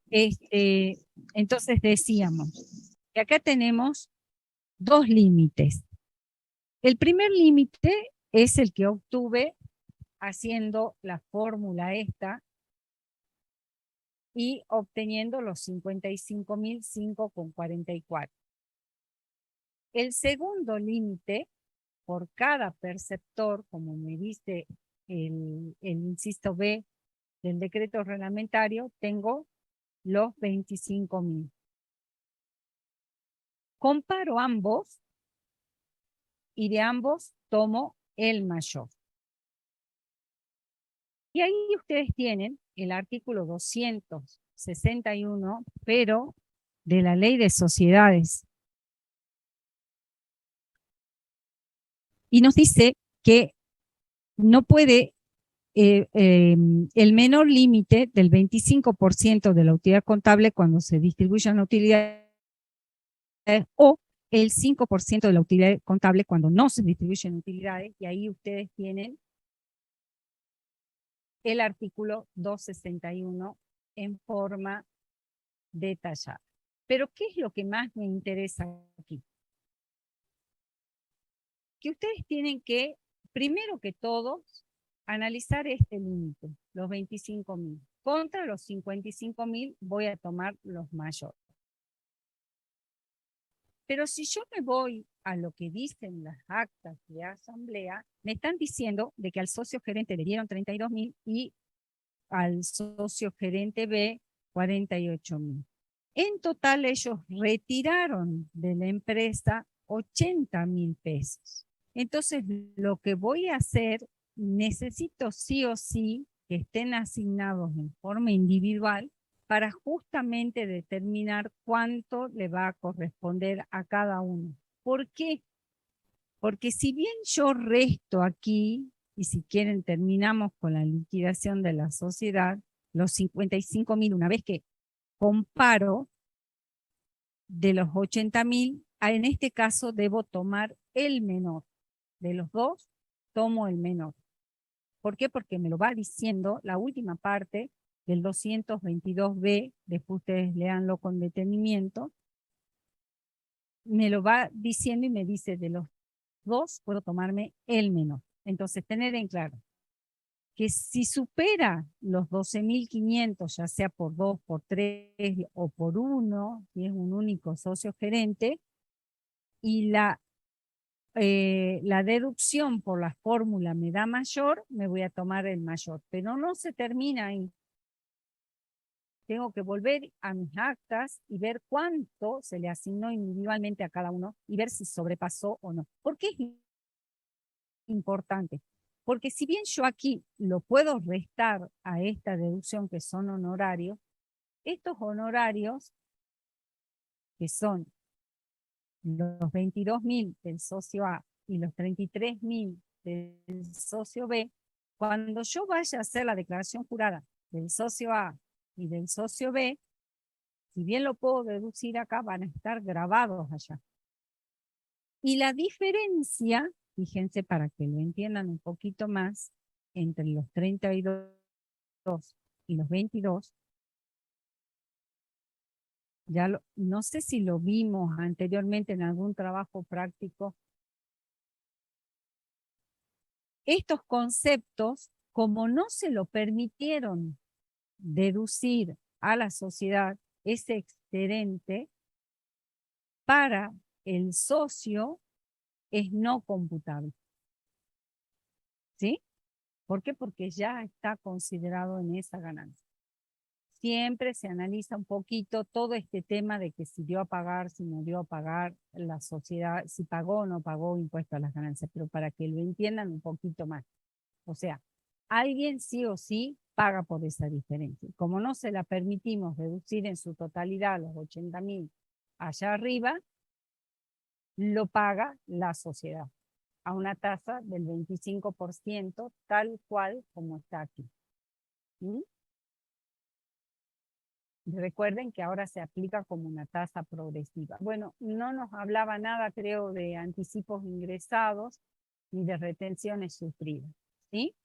eh, entonces decíamos que acá tenemos 2 límites. El primer límite es el que obtuve haciendo la fórmula esta y obteniendo los 55.005,44. El segundo límite, por cada perceptor, como me dice el inciso B del decreto reglamentario, tengo los 25.000. Comparo ambos y de ambos tomo el mayor. Y ahí ustedes tienen el artículo 261, pero de la Ley de Sociedades. Y nos dice que no puede el menor límite del 25% de la utilidad contable cuando se distribuyan utilidades o el 5% de la utilidad contable cuando no se distribuyen utilidades, y ahí ustedes tienen el artículo 261 en forma detallada. Pero ¿qué es lo que más me interesa aquí? Que ustedes tienen que, primero que todo, analizar este límite, los 25.000. Contra los 55.000 voy a tomar los mayores. Pero si yo me voy a lo que dicen las actas de asamblea, me están diciendo de que al socio gerente le dieron 32.000 y al socio gerente B 48.000. En total ellos retiraron de la empresa 80.000 pesos. Entonces lo que voy a hacer, necesito sí o sí que estén asignados en forma individual para justamente determinar cuánto le va a corresponder a cada uno. ¿Por qué? Porque si bien yo resto aquí, y si quieren terminamos con la liquidación de la sociedad, los 55.000, una vez que comparo de los 80.000, en este caso debo tomar el menor. De los dos, tomo el menor. ¿Por qué? Porque me lo va diciendo la última parte del 222B, después ustedes leanlo con detenimiento, me lo va diciendo y me dice de los dos puedo tomarme el menor. Entonces, tener en claro que si supera los 12.500, ya sea por 2, por 3 o por 1, si es un único socio gerente, y la deducción por la fórmula me da mayor, me voy a tomar el mayor. Pero no se termina ahí. Tengo que volver a mis actas y ver cuánto se le asignó individualmente a cada uno y ver si sobrepasó o no. ¿Por qué es importante? Porque si bien yo aquí lo puedo restar a esta deducción que son honorarios, estos honorarios, que son los 22.000 del socio A y los 33.000 del socio B, cuando yo vaya a hacer la declaración jurada del socio A y del socio B, si bien lo puedo deducir acá, van a estar grabados allá. Y la diferencia, fíjense para que lo entiendan un poquito más, entre los 32 y los 22, no sé si lo vimos anteriormente en algún trabajo práctico. Estos conceptos, como no se lo permitieron deducir a la sociedad, ese excedente para el socio es no computable. ¿Sí? ¿Por qué? Porque ya está considerado en esa ganancia. Siempre se analiza un poquito todo este tema de que si dio a pagar, si no dio a pagar la sociedad, si pagó o no pagó impuesto a las ganancias, pero para que lo entiendan un poquito más. O sea, alguien sí o sí paga por esa diferencia. Como no se la permitimos reducir en su totalidad los 80.000 allá arriba, lo paga la sociedad a una tasa del 25%, tal cual como está aquí. ¿Mm? Recuerden que ahora se aplica como una tasa progresiva. Bueno, no nos hablaba nada, creo, de anticipos ingresados ni de retenciones sufridas. ¿Sí?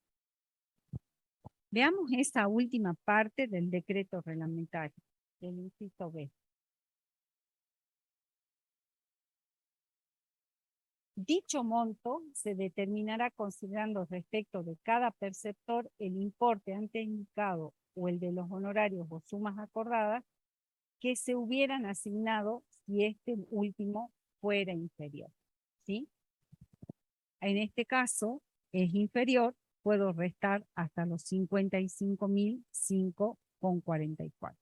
Veamos esa última parte del decreto reglamentario, del inciso B. Dicho monto se determinará considerando respecto de cada perceptor el importe antes indicado o el de los honorarios o sumas acordadas que se hubieran asignado si este último fuera inferior. ¿Sí? En este caso es inferior, puedo restar hasta los 55.005,44.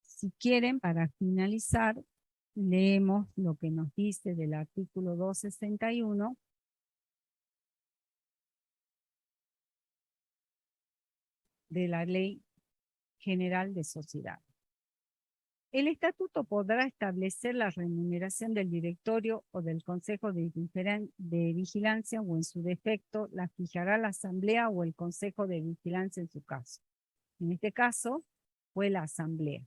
Si quieren, para finalizar, leemos lo que nos dice del artículo 261 de la Ley General de Sociedades. El estatuto podrá establecer la remuneración del directorio o del consejo de vigilancia o en su defecto la fijará la asamblea o el consejo de vigilancia en su caso. En este caso fue la asamblea.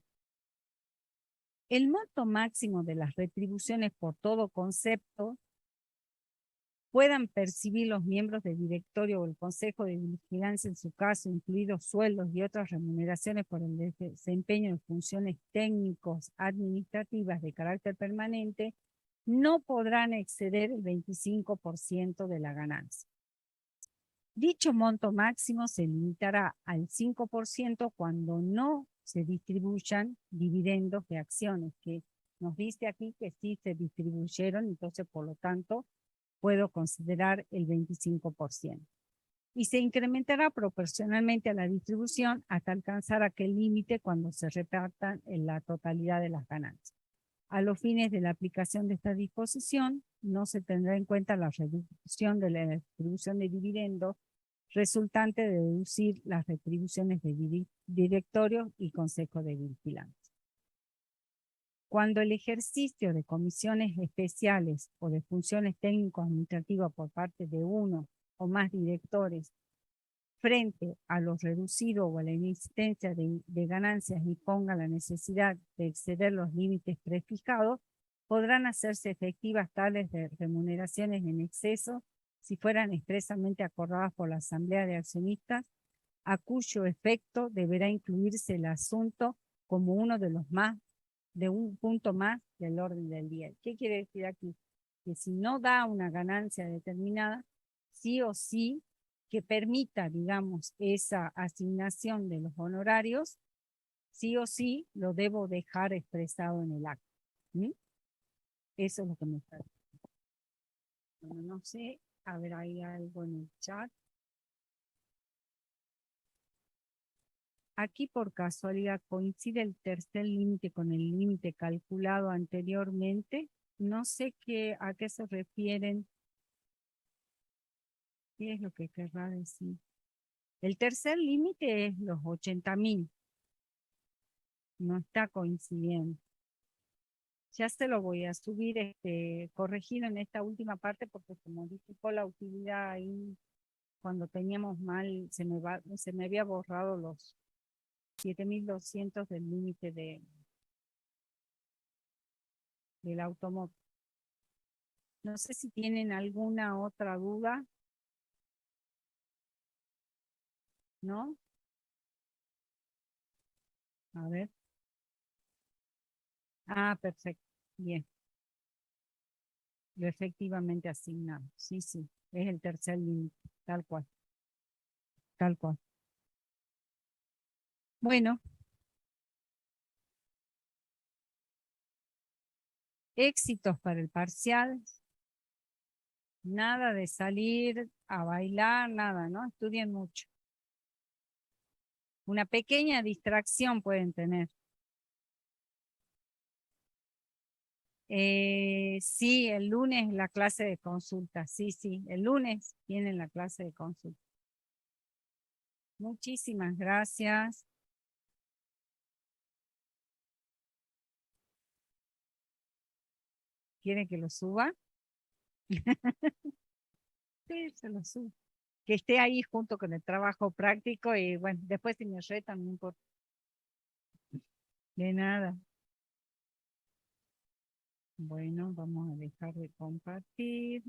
El monto máximo de las retribuciones por todo concepto puedan percibir los miembros del directorio o el consejo de vigilancia en su caso, incluidos sueldos y otras remuneraciones por el desempeño de funciones técnicos administrativas de carácter permanente, no podrán exceder el 25% de la ganancia. Dicho monto máximo se limitará al 5% cuando no se distribuyan dividendos de acciones, que nos dice aquí que sí se distribuyeron, entonces por lo tanto puedo considerar el 25%. Y se incrementará proporcionalmente a la distribución hasta alcanzar aquel límite cuando se repartan en la totalidad de las ganancias. A los fines de la aplicación de esta disposición, no se tendrá en cuenta la reducción de la distribución de dividendos resultante de deducir las retribuciones de directorio y consejo de vigilancia. Cuando el ejercicio de comisiones especiales o de funciones técnico-administrativas por parte de uno o más directores frente a lo reducido o a la inexistencia de ganancias y ponga la necesidad de exceder los límites prefijados, podrán hacerse efectivas tales de remuneraciones en exceso si fueran expresamente acordadas por la Asamblea de Accionistas, a cuyo efecto deberá incluirse el asunto como uno de los más, de un punto más del orden del día. ¿Qué quiere decir aquí? Que si no da una ganancia determinada, sí o sí que permita, digamos, esa asignación de los honorarios, sí o sí lo debo dejar expresado en el acto. ¿Mm? Eso es lo que me está diciendo. Bueno, no sé, a ver, hay algo en el chat. Aquí por casualidad coincide el tercer límite con el límite calculado anteriormente. No sé a qué se refieren. ¿Qué es lo que querrá decir? El tercer límite es los 80.000. No está coincidiendo. Ya se lo voy a subir corregido en esta última parte porque se modificó la utilidad ahí cuando teníamos mal, se me había borrado los 7.200 del límite del automóvil. No sé si tienen alguna otra duda. ¿No? A ver. Ah, perfecto. Bien. Lo efectivamente asignado. Sí, sí. Es el tercer límite. Tal cual. Tal cual. Bueno. Éxitos para el parcial. Nada de salir a bailar, nada, ¿no? Estudien mucho. Una pequeña distracción pueden tener. Sí, el lunes la clase de consulta. Sí, sí, el lunes tienen la clase de consulta. Muchísimas gracias. ¿Quieren que lo suba? Sí, se lo subo. Que esté ahí junto con el trabajo práctico y bueno, después si me retan, no importa. De nada. Bueno, vamos a dejar de compartir.